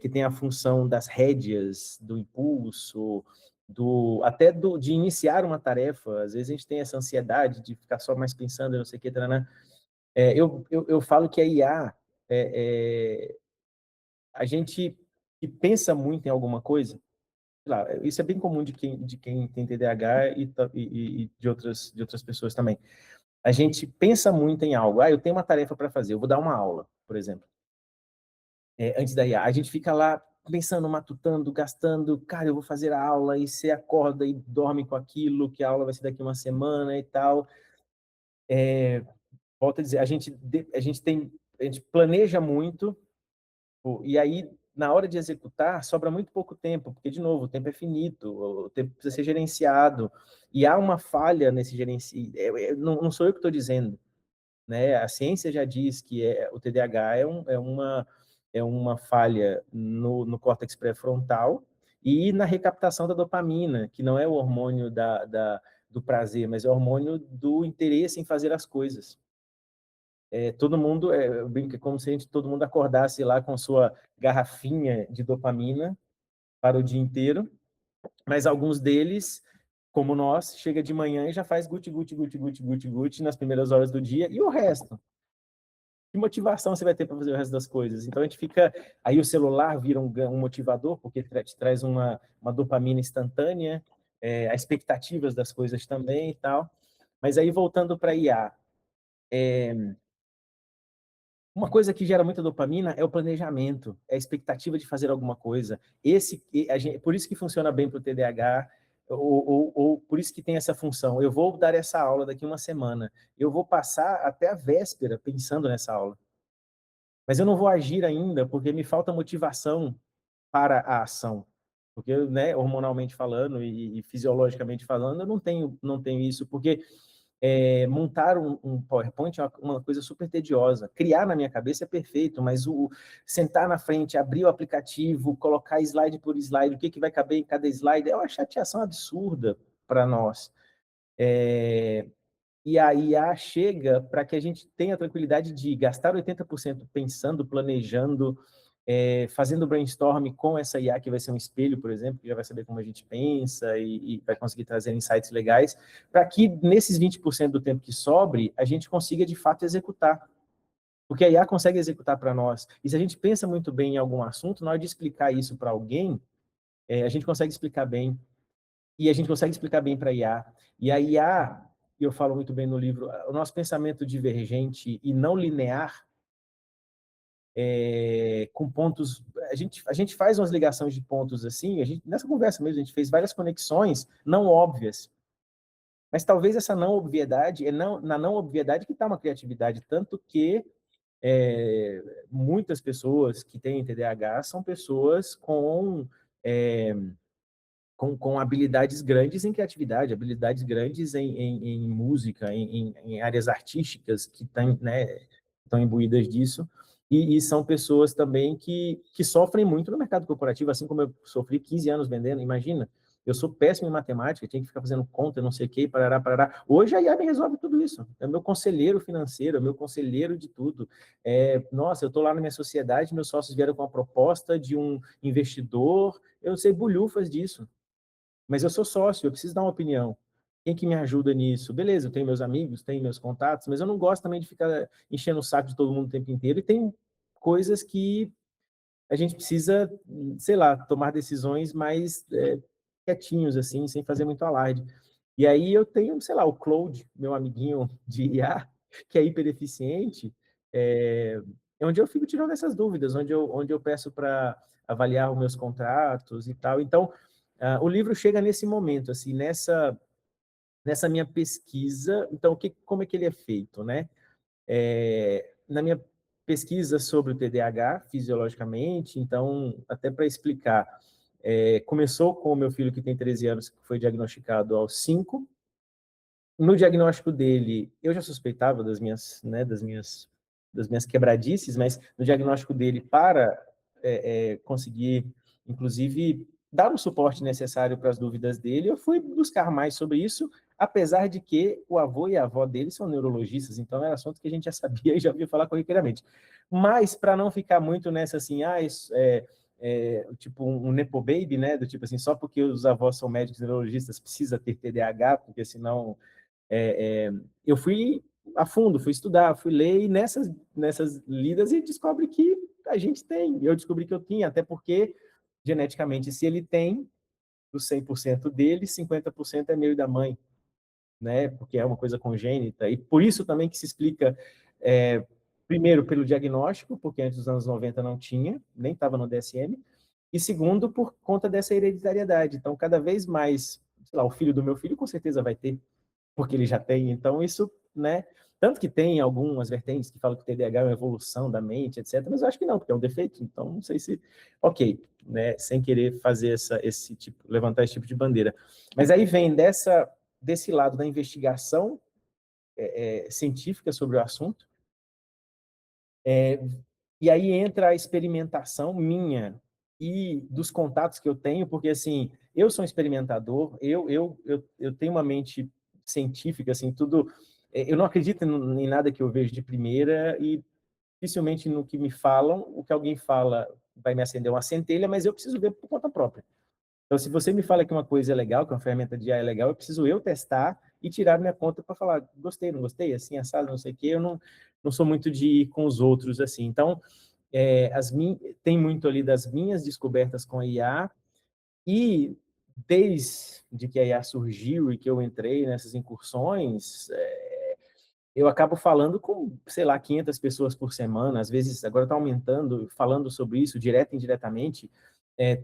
que tem a função das rédeas, do impulso, de iniciar uma tarefa. Às vezes a gente tem essa ansiedade de ficar só mais pensando, não sei o que, né? Eu falo que a IA, a gente que pensa muito em alguma coisa, sei lá, isso é bem comum de quem tem TDAH e de outras pessoas também. A gente pensa muito em algo. Eu tenho uma tarefa para fazer, eu vou dar uma aula, por exemplo, antes da IA. A gente fica lá pensando, matutando, gastando, cara, eu vou fazer a aula, e você acorda e dorme com aquilo, que a aula vai ser daqui uma semana e tal. Volto a dizer, a gente planeja muito, e aí, na hora de executar, sobra muito pouco tempo, porque, de novo, o tempo é finito, o tempo precisa ser gerenciado, e há uma falha nesse gerenciamento. Não sou eu que estou dizendo, né? A ciência já diz que o TDAH é uma falha no córtex pré-frontal e na recaptação da dopamina, que não é o hormônio do prazer, mas é o hormônio do interesse em fazer as coisas. Todo mundo, eu brinco, é como se todo mundo acordasse lá com sua garrafinha de dopamina para o dia inteiro, mas alguns deles, como nós, chega de manhã e já faz guti, guti, guti, guti, guti, guti nas primeiras horas do dia, e o resto? Que motivação você vai ter para fazer o resto das coisas? Então a gente fica. Aí o celular vira um motivador, porque te traz uma dopamina instantânea, as expectativas das coisas também e tal. Mas aí voltando para a IA, uma coisa que gera muita dopamina é o planejamento, é a expectativa de fazer alguma coisa. Por isso que funciona bem para o TDAH, ou por isso que tem essa função. Eu vou dar essa aula daqui uma semana, eu vou passar até a véspera pensando nessa aula. Mas eu não vou agir ainda porque me falta motivação para a ação. Porque, né, hormonalmente falando e fisiologicamente falando, eu não tenho isso, porque montar um PowerPoint é uma coisa super tediosa. Criar na minha cabeça é perfeito, mas sentar na frente, abrir o aplicativo, colocar slide por slide, o que vai caber em cada slide, é uma chateação absurda para nós. E a IA chega para que a gente tenha a tranquilidade de gastar 80% pensando, planejando, fazendo brainstorm com essa IA, que vai ser um espelho, por exemplo, que já vai saber como a gente pensa e vai conseguir trazer insights legais, para que nesses 20% do tempo que sobre, a gente consiga de fato executar. Porque a IA consegue executar para nós. E se a gente pensa muito bem em algum assunto, na hora de explicar isso para alguém, a gente consegue explicar bem. E a gente consegue explicar bem para a IA. E a IA, eu falo muito bem no livro, o nosso pensamento divergente e não linear, com pontos... A gente faz umas ligações de pontos assim, nessa conversa mesmo, a gente fez várias conexões não óbvias. Mas talvez essa não obviedade, na não obviedade que está uma criatividade, tanto que muitas pessoas que têm TDAH são pessoas com habilidades grandes em criatividade, habilidades grandes em música, em áreas artísticas que né, estão imbuídas disso, e são pessoas também que sofrem muito no mercado corporativo, assim como eu sofri 15 anos vendendo, imagina. Eu sou péssimo em matemática, tinha que ficar fazendo conta, não sei o quê, parará, parará. Hoje a IA me resolve tudo isso. É meu conselheiro financeiro, é meu conselheiro de tudo. Nossa, eu estou lá na minha sociedade, meus sócios vieram com uma proposta de um investidor, eu não sei bulhufas disso. Mas eu sou sócio, eu preciso dar uma opinião. Quem que me ajuda nisso? Beleza, eu tenho meus amigos, tenho meus contatos, mas eu não gosto também de ficar enchendo o saco de todo mundo o tempo inteiro. E tem coisas que a gente precisa, sei lá, tomar decisões mais quietinhos, assim, sem fazer muito alarde. E aí eu tenho, sei lá, o Claude, meu amiguinho de IA, que é hipereficiente, é onde eu fico tirando essas dúvidas, onde eu peço para avaliar os meus contratos e tal. Então, o livro chega nesse momento, assim, nessa minha pesquisa. Então, como é que ele é feito, né? Na minha pesquisa sobre o TDAH, fisiologicamente, então, até para explicar, começou com o meu filho que tem 13 anos, que foi diagnosticado aos 5. No diagnóstico dele, eu já suspeitava das minhas quebradices, mas no diagnóstico dele, para conseguir, inclusive, dar o suporte necessário para as dúvidas dele, eu fui buscar mais sobre isso, apesar de que o avô e a avó dele são neurologistas, então era assunto que a gente já sabia e já ouvia falar corriqueiramente. Mas, para não ficar muito nessa assim, tipo um nepo baby, né, do tipo assim, só porque os avós são médicos neurologistas precisa ter TDAH, porque senão eu fui a fundo, fui estudar, fui ler, e nessas lidas e descobre que a gente tem. Eu descobri que eu tinha, até porque, geneticamente, se ele tem, dos 100% dele, 50% é meu e da mãe, né? Porque é uma coisa congênita. E por isso também que se explica, primeiro, pelo diagnóstico, porque antes dos anos 90 não tinha, nem estava no DSM, e segundo, por conta dessa hereditariedade. Então, cada vez mais, sei lá, o filho do meu filho com certeza vai ter, porque ele já tem. Então, isso, né? Tanto que tem algumas vertentes que falam que o TDAH é uma evolução da mente, etc. Mas eu acho que não, porque é um defeito. Então, não sei se... Ok, né? Sem querer fazer levantar esse tipo de bandeira. Mas aí vem desse lado da investigação científica sobre o assunto, e aí entra a experimentação minha e dos contatos que eu tenho, porque, assim, eu sou um experimentador, eu tenho uma mente científica, assim, tudo... Eu não acredito em nada que eu vejo de primeira e dificilmente no que me falam, o que alguém fala vai me acender uma centelha, mas eu preciso ver por conta própria. Então, se você me fala que uma coisa é legal, que uma ferramenta de IA é legal, eu preciso testar e tirar minha conta para falar, gostei, não gostei, assim, assado, não sei o quê. Eu não sou muito de ir com os outros, assim. Então, tem muito ali das minhas descobertas com a IA, e desde que a IA surgiu e que eu entrei nessas incursões, eu acabo falando com, sei lá, 500 pessoas por semana, às vezes agora está aumentando, falando sobre isso direto e indiretamente.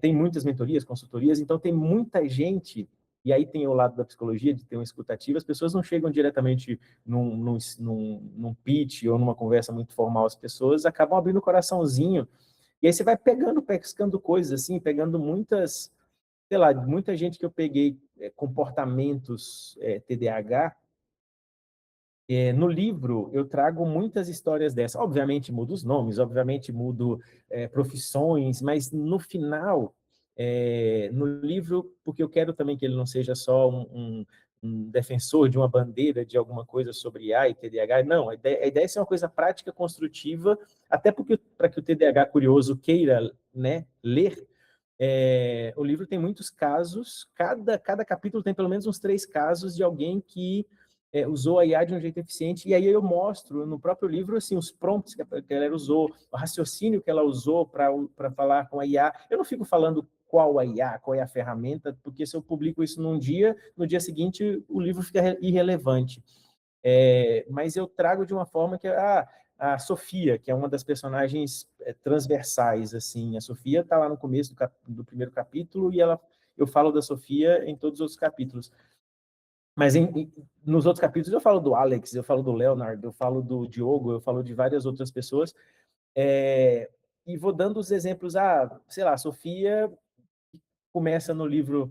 Tem muitas mentorias, consultorias, então tem muita gente, e aí tem o lado da psicologia, de ter uma escutativa. As pessoas não chegam diretamente num pitch ou numa conversa muito formal, as pessoas acabam abrindo o coraçãozinho, e aí você vai pescando coisas, assim, pegando muitas, sei lá, muita gente que eu peguei comportamentos TDAH. No livro, eu trago muitas histórias dessas. Obviamente, mudo os nomes, obviamente, mudo profissões, mas no final, no livro, porque eu quero também que ele não seja só um defensor de uma bandeira, de alguma coisa sobre IA e TDAH. Não, a ideia é ser uma coisa prática, construtiva, até porque para que o TDAH curioso queira, né, ler. O livro tem muitos casos, cada capítulo tem pelo menos uns 3 casos de alguém que usou a IA de um jeito eficiente, e aí eu mostro no próprio livro, assim, os prompts que ela usou, o raciocínio que ela usou para falar com a IA. Eu não fico falando qual a IA, qual é a ferramenta, porque se eu publico isso num dia, no dia seguinte o livro fica irrelevante. Mas eu trago de uma forma que a Sofia, que é uma das personagens transversais, assim, a Sofia está lá no começo do primeiro capítulo, e eu falo da Sofia em todos os outros capítulos. Mas nos outros capítulos eu falo do Alex, eu falo do Leonard, eu falo do Diogo, eu falo de várias outras pessoas, e vou dando os exemplos. Sei lá, a Sofia começa no livro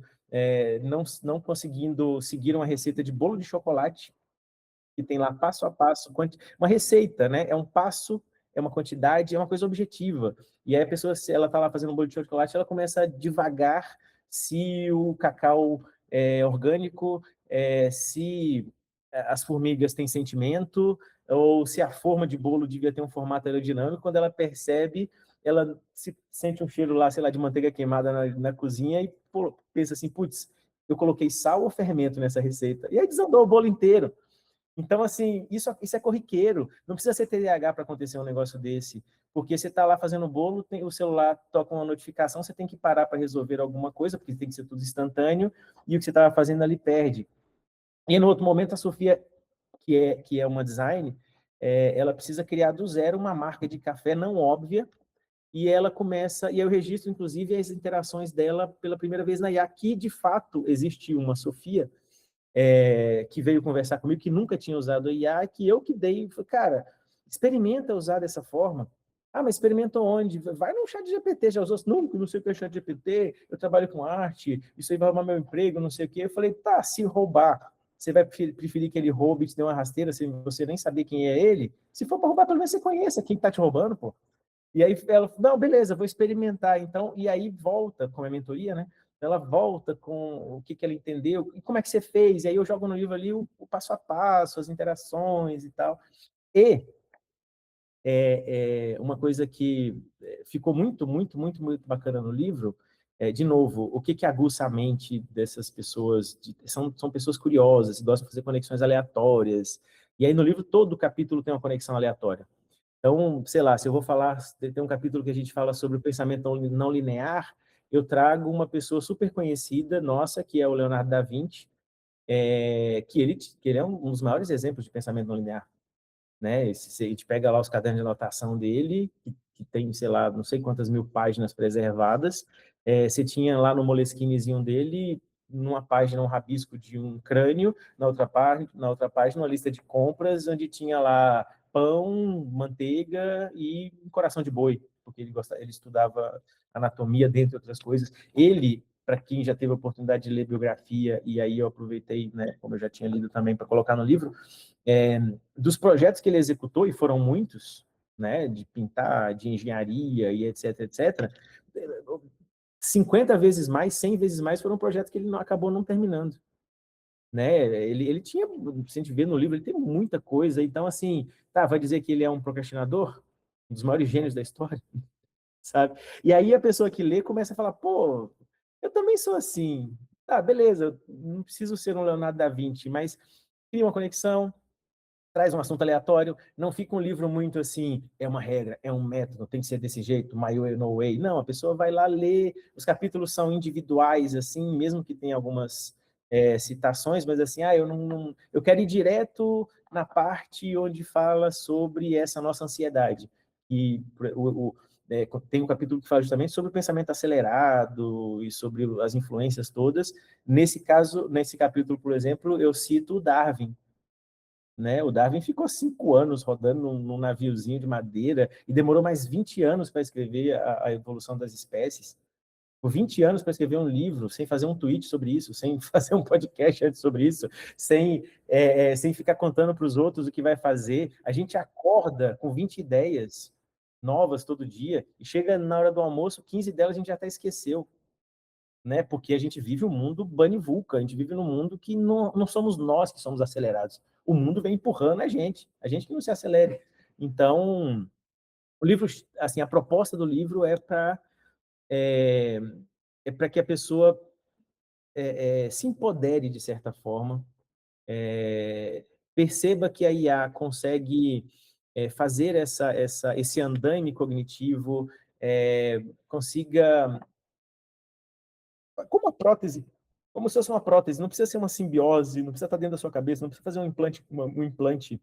não conseguindo seguir uma receita de bolo de chocolate, que tem lá passo a passo, uma receita, né? É um passo, é uma quantidade, é uma coisa objetiva. E aí a pessoa, se ela está lá fazendo um bolo de chocolate, ela começa a devagar se o cacau é orgânico, se as formigas têm sentimento, ou se a forma de bolo devia ter um formato aerodinâmico. Quando ela percebe, ela sente um cheiro lá, sei lá, de manteiga queimada na cozinha e pensa assim, putz, eu coloquei sal ou fermento nessa receita. E aí desandou o bolo inteiro. Então, assim, isso é corriqueiro. Não precisa ser TDAH para acontecer um negócio desse. Porque você está lá fazendo bolo, o celular toca uma notificação, você tem que parar para resolver alguma coisa, porque tem que ser tudo instantâneo, e o que você estava fazendo ali perde. E no outro momento, a Sofia, que é uma design, ela precisa criar do zero uma marca de café não óbvia, e ela começa, e eu registro, inclusive, as interações dela pela primeira vez na IA, que de fato existe uma Sofia, que veio conversar comigo, que nunca tinha usado a IA, que eu que dei, falei, cara, experimenta usar dessa forma. Ah, mas experimenta onde? Vai no chat GPT, já usou? Não sei o que é chat GPT, eu trabalho com arte, isso aí vai roubar meu emprego, não sei o quê. Eu falei, tá, se roubar, você vai preferir que ele roube e te dê uma rasteira, se você nem saber quem é ele? Se for para roubar, pelo menos você conheça quem tá te roubando, pô. E aí ela falou, não, beleza, vou experimentar. Então, e aí volta, com a mentoria, né? Ela volta com o que ela entendeu, e como é que você fez? E aí eu jogo no livro ali o passo a passo, as interações e tal. E uma coisa que ficou muito, muito, muito, muito bacana no livro, de novo, o que aguça a mente dessas pessoas? São pessoas curiosas, gostam de fazer conexões aleatórias. E aí no livro todo o capítulo tem uma conexão aleatória. Então, sei lá, se eu vou falar, tem um capítulo que a gente fala sobre o pensamento não linear, eu trago uma pessoa super conhecida, nossa, que é o Leonardo da Vinci, que ele é um dos maiores exemplos de pensamento não linear, né? Se a gente pega lá os cadernos de anotação dele, que tem, sei lá, não sei quantas mil páginas preservadas, você tinha lá no Moleskinezinho dele, numa página, um rabisco de um crânio, na outra página, uma lista de compras, onde tinha lá pão, manteiga e um coração de boi, porque ele estudava anatomia, dentre outras coisas. Ele, para quem já teve a oportunidade de ler biografia, e aí eu aproveitei, né, como eu já tinha lido também, para colocar no livro, dos projetos que ele executou, e foram muitos, né, de pintar, de engenharia e etc, etc, 50 vezes mais, 100 vezes mais foram projetos que ele acabou não terminando. Né? Ele tinha, se a gente vê no livro, ele tem muita coisa, então assim, tá, vai dizer que ele é um procrastinador? Um dos maiores gênios da história, sabe? E aí a pessoa que lê começa a falar, pô, eu também sou assim. Tá, beleza, eu não preciso ser um Leonardo da Vinci, mas cria uma conexão, traz um assunto aleatório, não fica um livro muito assim, é uma regra, é um método, tem que ser desse jeito, my way, no way. Não, a pessoa vai lá ler, os capítulos são individuais, assim, mesmo que tenha algumas citações, mas assim, eu quero ir direto na parte onde fala sobre essa nossa ansiedade. E tem um capítulo que fala justamente sobre o pensamento acelerado e sobre as influências todas. Nesse caso, nesse capítulo, por exemplo, eu cito o Darwin, né? O Darwin ficou 5 anos rodando num naviozinho de madeira e demorou mais 20 anos para escrever a evolução das espécies. Por 20 anos para escrever um livro, sem fazer um tweet sobre isso, sem fazer um podcast antes sobre isso, sem ficar contando para os outros o que vai fazer. A gente acorda com 20 ideias novas todo dia e chega na hora do almoço, 15 delas a gente já até esqueceu, né? Porque a gente vive um mundo Bunny-Vulca, a gente vive num mundo que não somos nós que somos acelerados. O mundo vem empurrando a gente que não se acelere. Então, o livro, assim, a proposta do livro é, para que a pessoa se empodere de certa forma, perceba que a IA consegue fazer esse andaime cognitivo, consiga como uma prótese, como se fosse uma prótese, não precisa ser uma simbiose, não precisa estar dentro da sua cabeça, não precisa fazer um implante,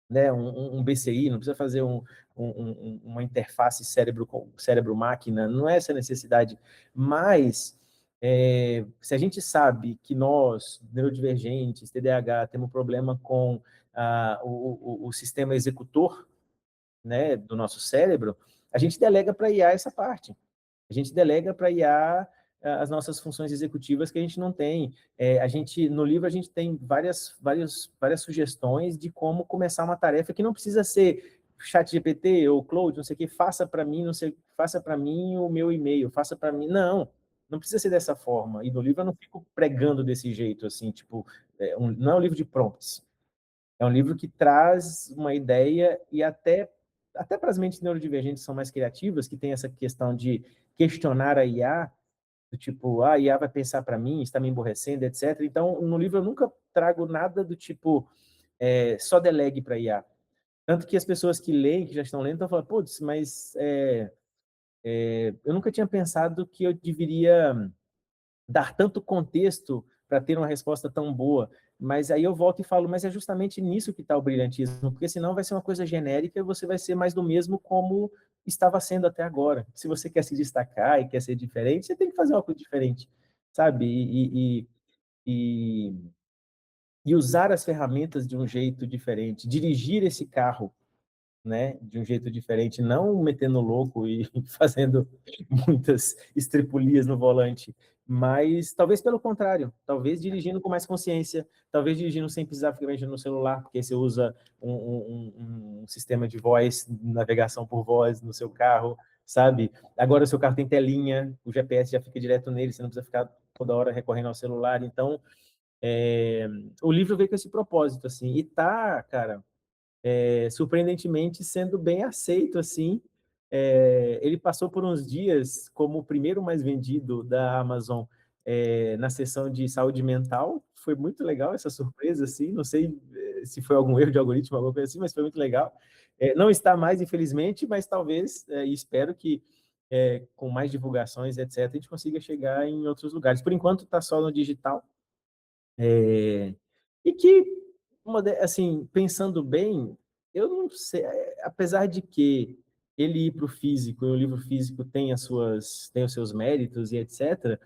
né, um BCI, não precisa fazer uma interface cérebro-máquina, não é essa a necessidade, mas se a gente sabe que nós, neurodivergentes, TDAH, temos um problema com o sistema executor, né, do nosso cérebro, a gente delega para a IA essa parte. A gente delega para a IA as nossas funções executivas que a gente não tem. No livro a gente tem várias sugestões de como começar uma tarefa que não precisa ser chat GPT ou Claude, não sei o que, faça para mim, não sei, faça para mim o meu e-mail, faça para mim. Não. não precisa ser dessa forma. E no livro eu não fico pregando desse jeito, assim, tipo, não é um livro de prompts. É um livro que traz uma ideia e até para as mentes neurodivergentes que são mais criativas, que tem essa questão de questionar a IA, do tipo, a IA vai pensar para mim, está me emborrecendo, etc. Então, no livro eu nunca trago nada do tipo, só delegue para IA. Tanto que as pessoas que leem, que já estão lendo, estão falando, putz, mas eu nunca tinha pensado que eu deveria dar tanto contexto para ter uma resposta tão boa. Mas aí eu volto e falo, mas é justamente nisso que está o brilhantismo, porque senão vai ser uma coisa genérica e você vai ser mais do mesmo como estava sendo até agora. Se você quer se destacar e quer ser diferente, você tem que fazer uma coisa diferente, sabe? E, e usar as ferramentas de um jeito diferente, dirigir esse carro, né, de um jeito diferente, não metendo louco e fazendo muitas estripulias no volante, mas talvez pelo contrário, talvez dirigindo com mais consciência, talvez dirigindo sem precisar ficar mexendo no celular, porque você usa um sistema de voz, navegação por voz no seu carro, sabe? Agora o seu carro tem telinha, o GPS já fica direto nele, você não precisa ficar toda hora recorrendo ao celular, então o livro veio com esse propósito, assim, e tá, cara, surpreendentemente sendo bem aceito, assim. Ele passou por uns dias como o primeiro mais vendido da Amazon na seção de saúde mental. Foi muito legal essa surpresa, assim. Não sei se foi algum erro de algoritmo, alguma coisa assim, mas foi muito legal. Não está mais, infelizmente, mas talvez, e espero que com mais divulgações, etc., a gente consiga chegar em outros lugares. Por enquanto, está só no digital. E que, assim, pensando bem, eu não sei, apesar de que ele ir para o físico, e o livro físico tem os seus méritos e etc.,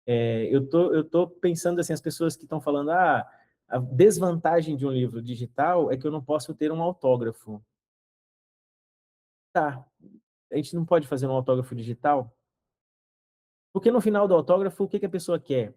eu tô pensando assim, as pessoas que estão falando, a desvantagem de um livro digital é que eu não posso ter um autógrafo. Tá, a gente não pode fazer um autógrafo digital? Porque no final do autógrafo, o que a pessoa quer?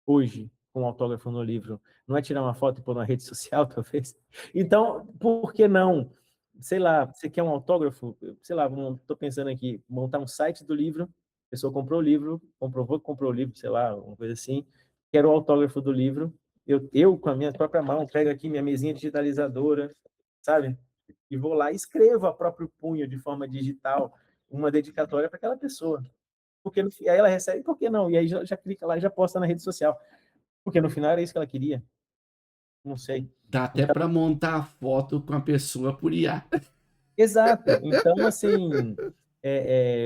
Hoje, com um autógrafo no livro, não é tirar uma foto e pôr na rede social, talvez? Então, por que não? Sei lá, você quer um autógrafo? Sei lá, estou pensando aqui, montar um site do livro, a pessoa comprou o livro, comprovou que comprou o livro, sei lá, uma coisa assim, quero o autógrafo do livro, eu com a minha própria mão, pego aqui minha mesinha digitalizadora, sabe? E vou lá e escrevo a próprio punho, de forma digital, uma dedicatória para aquela pessoa. Porque aí ela recebe, por que não? E aí já clica lá e já posta na rede social. Porque no final era isso que ela queria. Não sei. Dá até Então, para montar a foto com a pessoa por IA. exato. Então, assim,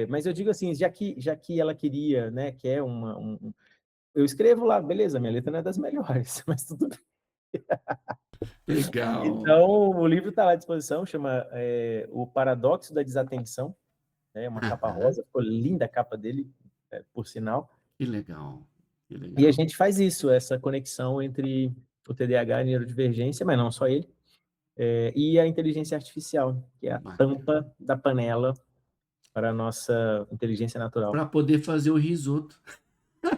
mas eu digo assim, já que ela queria, né, quer eu escrevo lá, beleza, minha letra não é das melhores, mas tudo bem. Legal. Então, o livro está lá à disposição, chama O Paradoxo da Desatenção, né, uma capa Aham. rosa, ficou linda a capa dele, por sinal. Que legal. Que E a legal. gente faz isso, essa conexão entre o TDAH e a neurodivergência, mas não só ele, e a inteligência artificial, que é a Bacana. tampa da panela para a nossa inteligência natural. Para poder fazer o risoto.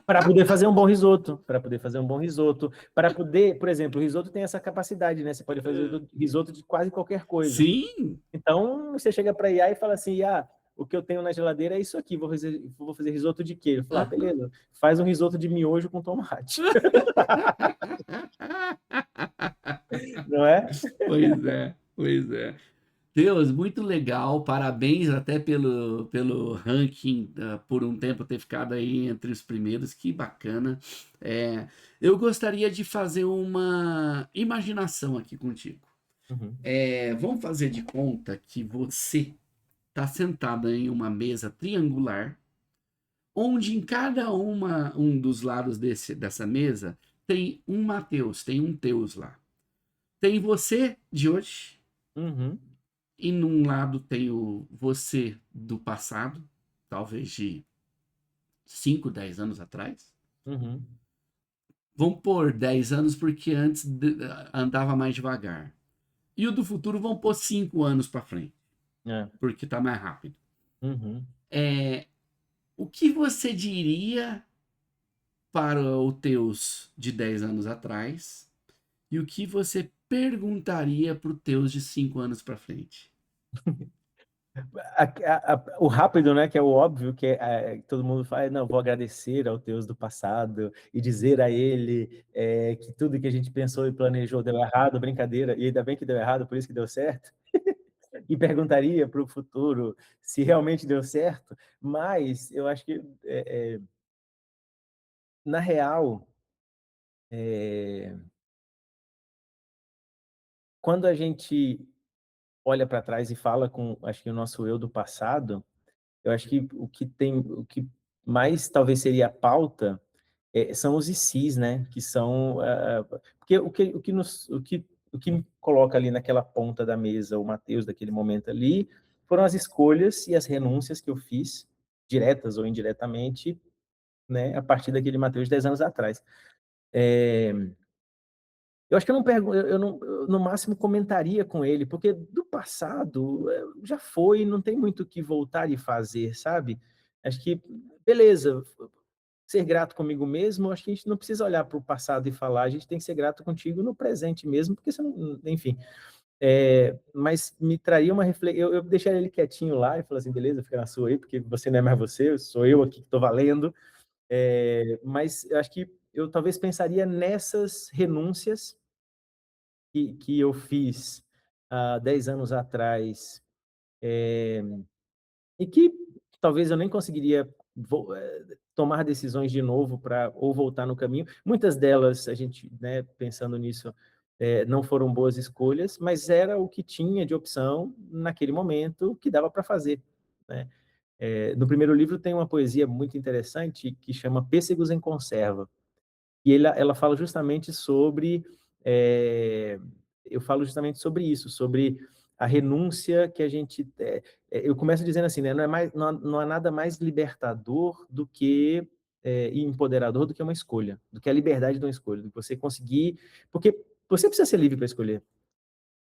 Para poder fazer um bom risoto, para poder fazer um bom risoto, para poder, por exemplo, o risoto tem essa capacidade, né? Você pode fazer risoto de quase qualquer coisa. Sim. Então, você chega para IA e fala assim, o que eu tenho na geladeira é isso aqui, vou fazer risoto de quê? Ele fala, Aham. beleza, faz um risoto de miojo com tomate. Não é? Pois é, pois é. Deus, muito legal. Parabéns até pelo ranking, por um tempo ter ficado aí entre os primeiros. Que bacana. É, eu gostaria de fazer uma imaginação aqui contigo. Uhum, Vamos fazer de conta que você está sentado em uma mesa triangular, onde em cada um dos lados dessa mesa tem um Mateus, tem um Teus lá. Tem você de hoje, uhum, e num lado tem o você do passado, talvez de 5, 10 anos atrás. uhum. Vamos pôr 10 anos porque antes andava mais devagar. E o do futuro vão pôr 5 anos para frente, É, porque está mais rápido. uhum. É, o que você diria para o teus de 10 anos atrás e o que você perguntaria para o teus de 5 anos para frente? O rápido, né, que é o óbvio, que todo mundo fala, não, vou agradecer ao Deus do passado e dizer a ele que tudo que a gente pensou e planejou deu errado, brincadeira, e ainda bem que deu errado, por isso que deu certo. E perguntaria para o futuro se realmente deu certo, mas eu acho que, na real, quando a gente olha para trás e fala com, acho que o nosso eu do passado, eu acho que o que mais talvez seria a pauta são os ICs, né? Que são porque o que me coloca ali naquela ponta da mesa, o Matheus daquele momento ali, foram as escolhas e as renúncias que eu fiz, diretas ou indiretamente, né? A partir daquele Matheus de 10 anos atrás. Eu acho que eu não pergunto, eu não, eu, no máximo comentaria com ele, porque do passado já foi, não tem muito o que voltar e fazer, sabe? Acho que, beleza, ser grato comigo mesmo, acho que a gente não precisa olhar para o passado e falar, a gente tem que ser grato contigo no presente mesmo, porque você não, enfim. Mas me traria uma reflexão, eu deixaria ele quietinho lá e falar assim, beleza, fica na sua aí, porque você não é mais você, sou eu aqui que estou valendo. Mas eu acho que eu talvez pensaria nessas renúncias que eu fiz há 10 anos atrás, e que talvez eu nem conseguiria tomar decisões de novo para ou voltar no caminho. Muitas delas, a gente, né, pensando nisso, não foram boas escolhas, mas era o que tinha de opção naquele momento que dava para fazer, né? No primeiro livro tem uma poesia muito interessante que chama Pêssegos em Conserva. E ela fala justamente sobre, eu falo justamente sobre isso, sobre a renúncia que a gente, eu começo dizendo assim, né, não há nada mais libertador do que e empoderador do que uma escolha, do que a liberdade de uma escolha, do que você conseguir, porque você precisa ser livre para escolher,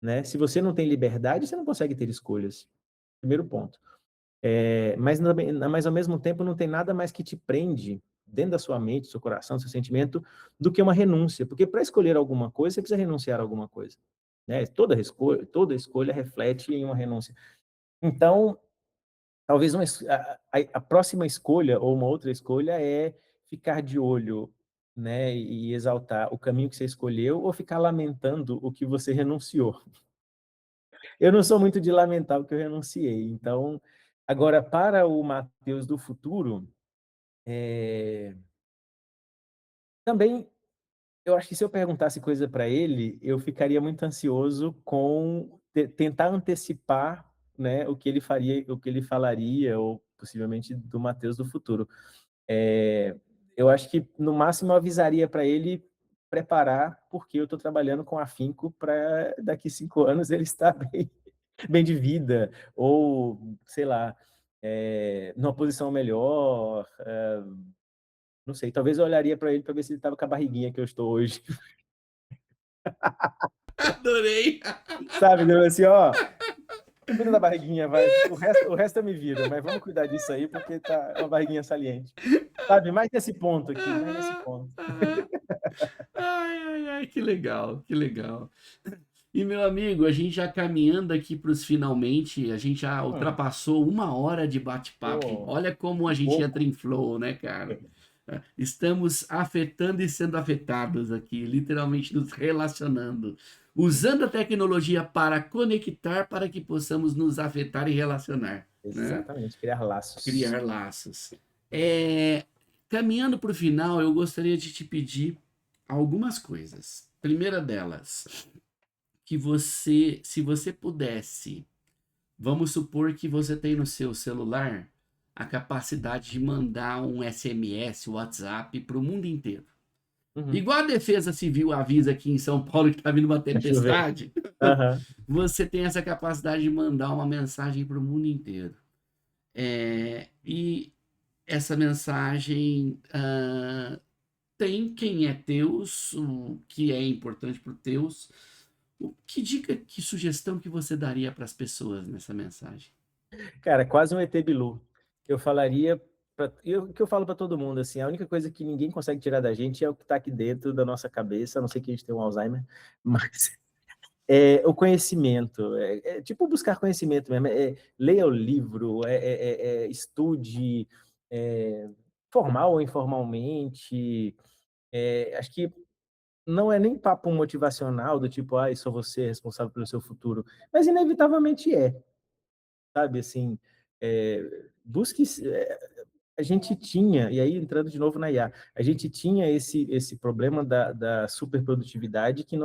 né? Se você não tem liberdade, você não consegue ter escolhas. Primeiro ponto. Mas ao mesmo tempo não tem nada mais que te prende dentro da sua mente, do seu coração, do seu sentimento, do que uma renúncia. Porque para escolher alguma coisa, você precisa renunciar a alguma coisa. Né? Toda escolha reflete em uma renúncia. Então, talvez a próxima escolha ou uma outra escolha é ficar de olho, né, e exaltar o caminho que você escolheu ou ficar lamentando o que você renunciou. Eu não sou muito de lamentar o que eu renunciei. Então, agora, para o Matheus do futuro, também eu acho que se eu perguntasse coisa para ele, eu ficaria muito ansioso com tentar antecipar, né, o que ele faria, o que ele falaria, ou possivelmente do Matheus do futuro. Eu acho que no máximo eu avisaria para ele preparar, porque eu estou trabalhando com afinco para daqui 5 anos ele estar bem de vida, ou, sei lá, numa posição melhor, não sei, talvez eu olharia para ele para ver se ele estava com a barriguinha que eu estou hoje. Adorei! Sabe, deu assim, ó, cuida da barriguinha, vai, o resto eu me viro, mas vamos cuidar disso aí, porque tá uma barriguinha saliente. Sabe, mais nesse ponto aqui, mais nesse Aham, ponto. aham. Ai, ai, ai, que legal, que legal. E meu amigo, a gente já caminhando aqui para os finalmente, a gente já Hum, ultrapassou 1 hora de bate-papo. pô, Olha como que a gente entra pouco. em flow, né, cara? Estamos afetando e sendo afetados aqui, literalmente nos relacionando, usando a tecnologia para conectar para que possamos nos afetar e relacionar, né? Exatamente, criar laços. Criar laços. É, caminhando para o final, eu gostaria de te pedir algumas coisas. Primeira delas, que você, se você pudesse, vamos supor que você tem no seu celular a capacidade de mandar um SMS, WhatsApp para o mundo inteiro. Uhum. Igual a Defesa Civil avisa aqui em São Paulo que está vindo uma Deixa eu ver. tempestade, Aham. você tem essa capacidade de mandar uma mensagem para o mundo inteiro. E essa mensagem tem quem é teus, o que é importante para o teus. Que dica, que sugestão que você daria para as pessoas nessa mensagem? Cara, quase um ET Bilu. Eu falaria, o que eu falo para todo mundo, assim, a única coisa que ninguém consegue tirar da gente é o que está aqui dentro da nossa cabeça, a não ser que a gente tenha um Alzheimer, mas o conhecimento, tipo buscar conhecimento mesmo, leia o livro, estude, formal ou informalmente, acho que não é nem papo motivacional do tipo, ah, só você é responsável pelo seu futuro, mas inevitavelmente sabe, assim, busque, a gente tinha, e aí entrando de novo na IA, a gente tinha esse problema da superprodutividade que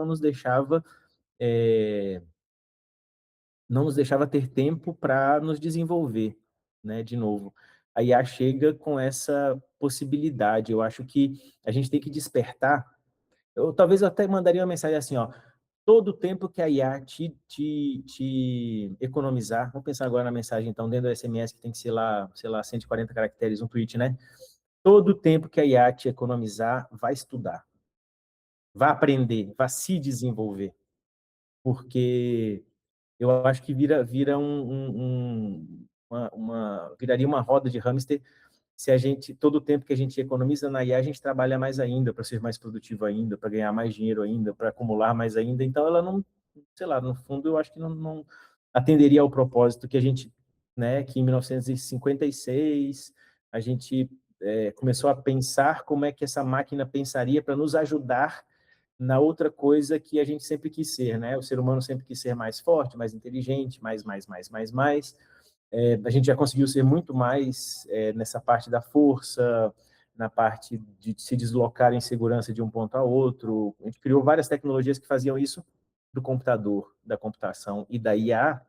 é, não nos deixava ter tempo para nos desenvolver, né, de novo. A IA chega com essa possibilidade, eu acho que a gente tem que despertar, talvez eu até mandaria uma mensagem assim, ó, todo o tempo que a IA te economizar, vamos pensar agora na mensagem, então, dentro do SMS, que tem que ser lá, sei lá, 140 caracteres, um tweet, né? Todo o tempo que a IA te economizar, vai estudar, vai aprender, vai se desenvolver, porque eu acho que vira viraria uma roda de hamster se a gente, todo o tempo que a gente economiza na IA, a gente trabalha mais ainda, para ser mais produtivo ainda, para ganhar mais dinheiro ainda, para acumular mais ainda. Então, ela não, sei lá, no fundo, eu acho que não atenderia ao propósito que a gente, né, que em 1956 a gente começou a pensar como é que essa máquina pensaria para nos ajudar na outra coisa que a gente sempre quis ser, né? O ser humano sempre quis ser mais forte, mais inteligente, mais. A gente já conseguiu ser muito mais nessa parte da força, na parte de se deslocar em segurança de um ponto a outro. A gente criou várias tecnologias que faziam isso do computador, da computação e da IA.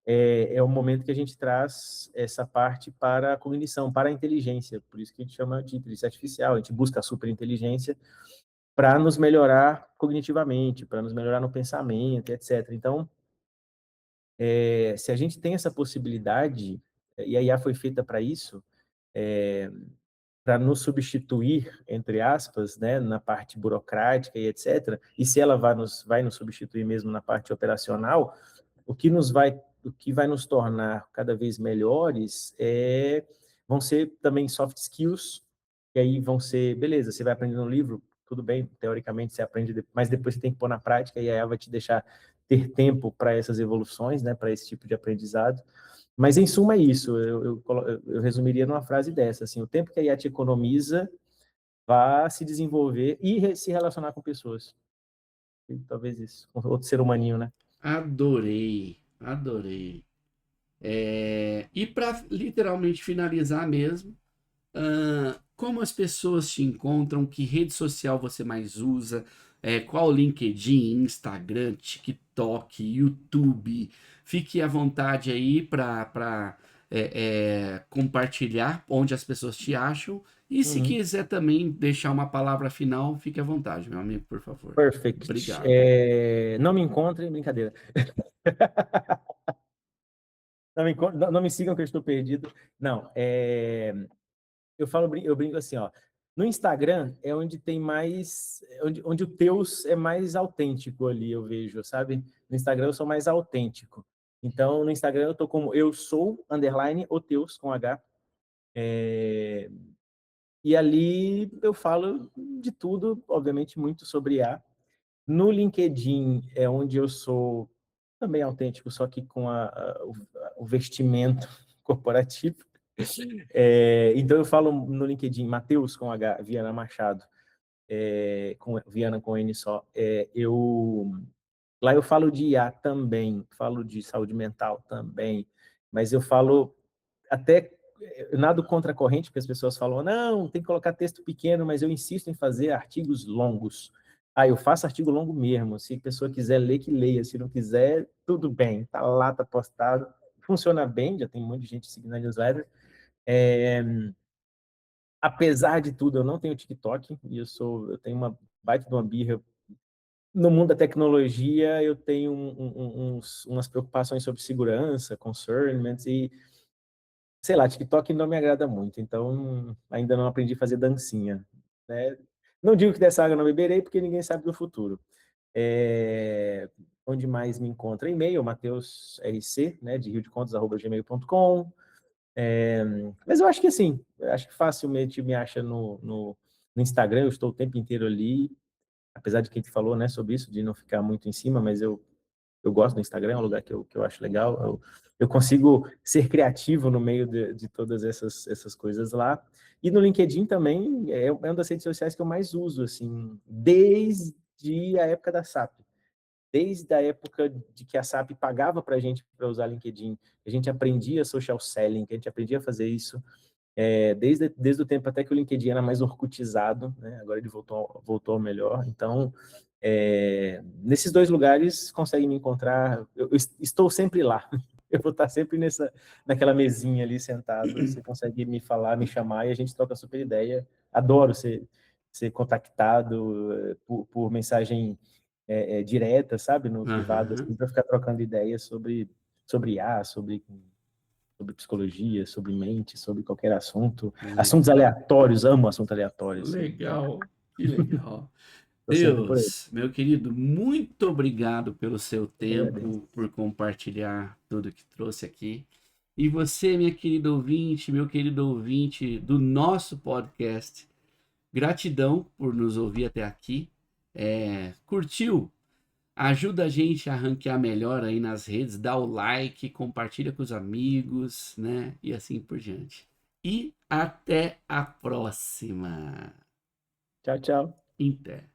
É o momento que a gente traz essa parte para a cognição, para a inteligência. Por isso que a gente chama de inteligência artificial. A gente busca a superinteligência para nos melhorar cognitivamente, para nos melhorar no pensamento, etc. Então, se a gente tem essa possibilidade, e a IA foi feita para isso, para nos substituir, entre aspas, né, na parte burocrática e etc., e se ela vai nos substituir mesmo na parte operacional, o que vai nos tornar cada vez melhores vão ser também soft skills, e aí vão ser, beleza, você vai aprender no livro, tudo bem, teoricamente você aprende, mas depois você tem que pôr na prática, e aí ela vai te deixar ter tempo para essas evoluções, né, para esse tipo de aprendizado. Mas, em suma, é isso. Eu resumiria numa frase dessa, assim, o tempo que a IA te economiza, vá se desenvolver e se relacionar com pessoas. E talvez isso, com outro ser humaninho, né? Adorei, adorei. E para literalmente finalizar mesmo, como as pessoas te encontram? Que rede social você mais usa? Qual LinkedIn, Instagram, TikTok, YouTube? Fique à vontade aí para compartilhar onde as pessoas te acham. E se Uhum. quiser também deixar uma palavra final, fique à vontade, meu amigo, por favor. Perfect. Obrigado. Não me encontrem, brincadeira. Não me sigam que eu estou perdido. Não, eu brinco assim, ó. No Instagram é onde tem mais, onde o Teus é mais autêntico ali, eu vejo, sabe? No Instagram eu sou mais autêntico. Então, no Instagram eu tô como eu sou, underline, o Teus, com H. E ali eu falo de tudo, obviamente muito sobre IA. No LinkedIn é onde eu sou também autêntico, só que com o vestimento corporativo. Então eu falo no LinkedIn, Matheus com H, Viana Machado, com Viana com N só. Lá eu falo de IA também, falo de saúde mental também, mas eu falo até eu nado contra a corrente, porque as pessoas falam, não, tem que colocar texto pequeno, mas eu insisto em fazer artigos longos. Eu faço artigo longo mesmo. Se a pessoa quiser ler, que leia. Se não quiser, tudo bem. Tá lá, tá postado. Funciona bem, já tem um monte de gente seguindo a newsletter. Apesar de tudo, eu não tenho TikTok, e eu tenho uma baita de uma birra. No mundo da tecnologia, eu tenho umas preocupações sobre segurança, concernments, e sei lá, TikTok não me agrada muito, então ainda não aprendi a fazer dancinha, né? Não digo que dessa água eu não beberei, porque ninguém sabe do futuro. É, Onde mais me encontra? E-mail, Mateus RC, né, de riodecontas@gmail.com. Mas eu acho que assim, eu acho que facilmente me acha no Instagram, eu estou o tempo inteiro ali, apesar de quem te falou, né, sobre isso, de não ficar muito em cima, mas eu eu gosto do Instagram, é um lugar que eu acho legal. Eu consigo ser criativo no meio de todas essas coisas lá. E no LinkedIn também é uma das redes sociais que eu mais uso, assim, desde a época da SAP. Desde a época de que a SAP pagava para a gente para usar LinkedIn, a gente aprendia social selling, que a gente aprendia a fazer isso. Desde o tempo até que o LinkedIn era mais orkutizado, né? Agora ele voltou ao melhor. Então, nesses dois lugares consegue me encontrar. Eu estou sempre lá. Eu vou estar sempre naquela mesinha ali sentado. Você consegue me falar, me chamar e a gente troca super ideia. Adoro ser contactado por mensagem direta, sabe, no privado, Aham. assim, para ficar trocando ideias sobre IA, sobre psicologia, sobre mente, sobre qualquer assunto. Assuntos aleatórios, amo assunto aleatório, assim. Legal, que legal. Tô sempre por aí. Deus, meu querido, muito obrigado pelo seu Eu que agradeço. tempo, por compartilhar tudo que trouxe aqui. E você, minha querida ouvinte, meu querido ouvinte do nosso podcast, gratidão por nos ouvir até aqui. Curtiu? Ajuda a gente a ranquear melhor aí nas redes, dá o like, compartilha com os amigos, né? E assim por diante. E até a próxima. Tchau, tchau. Inter.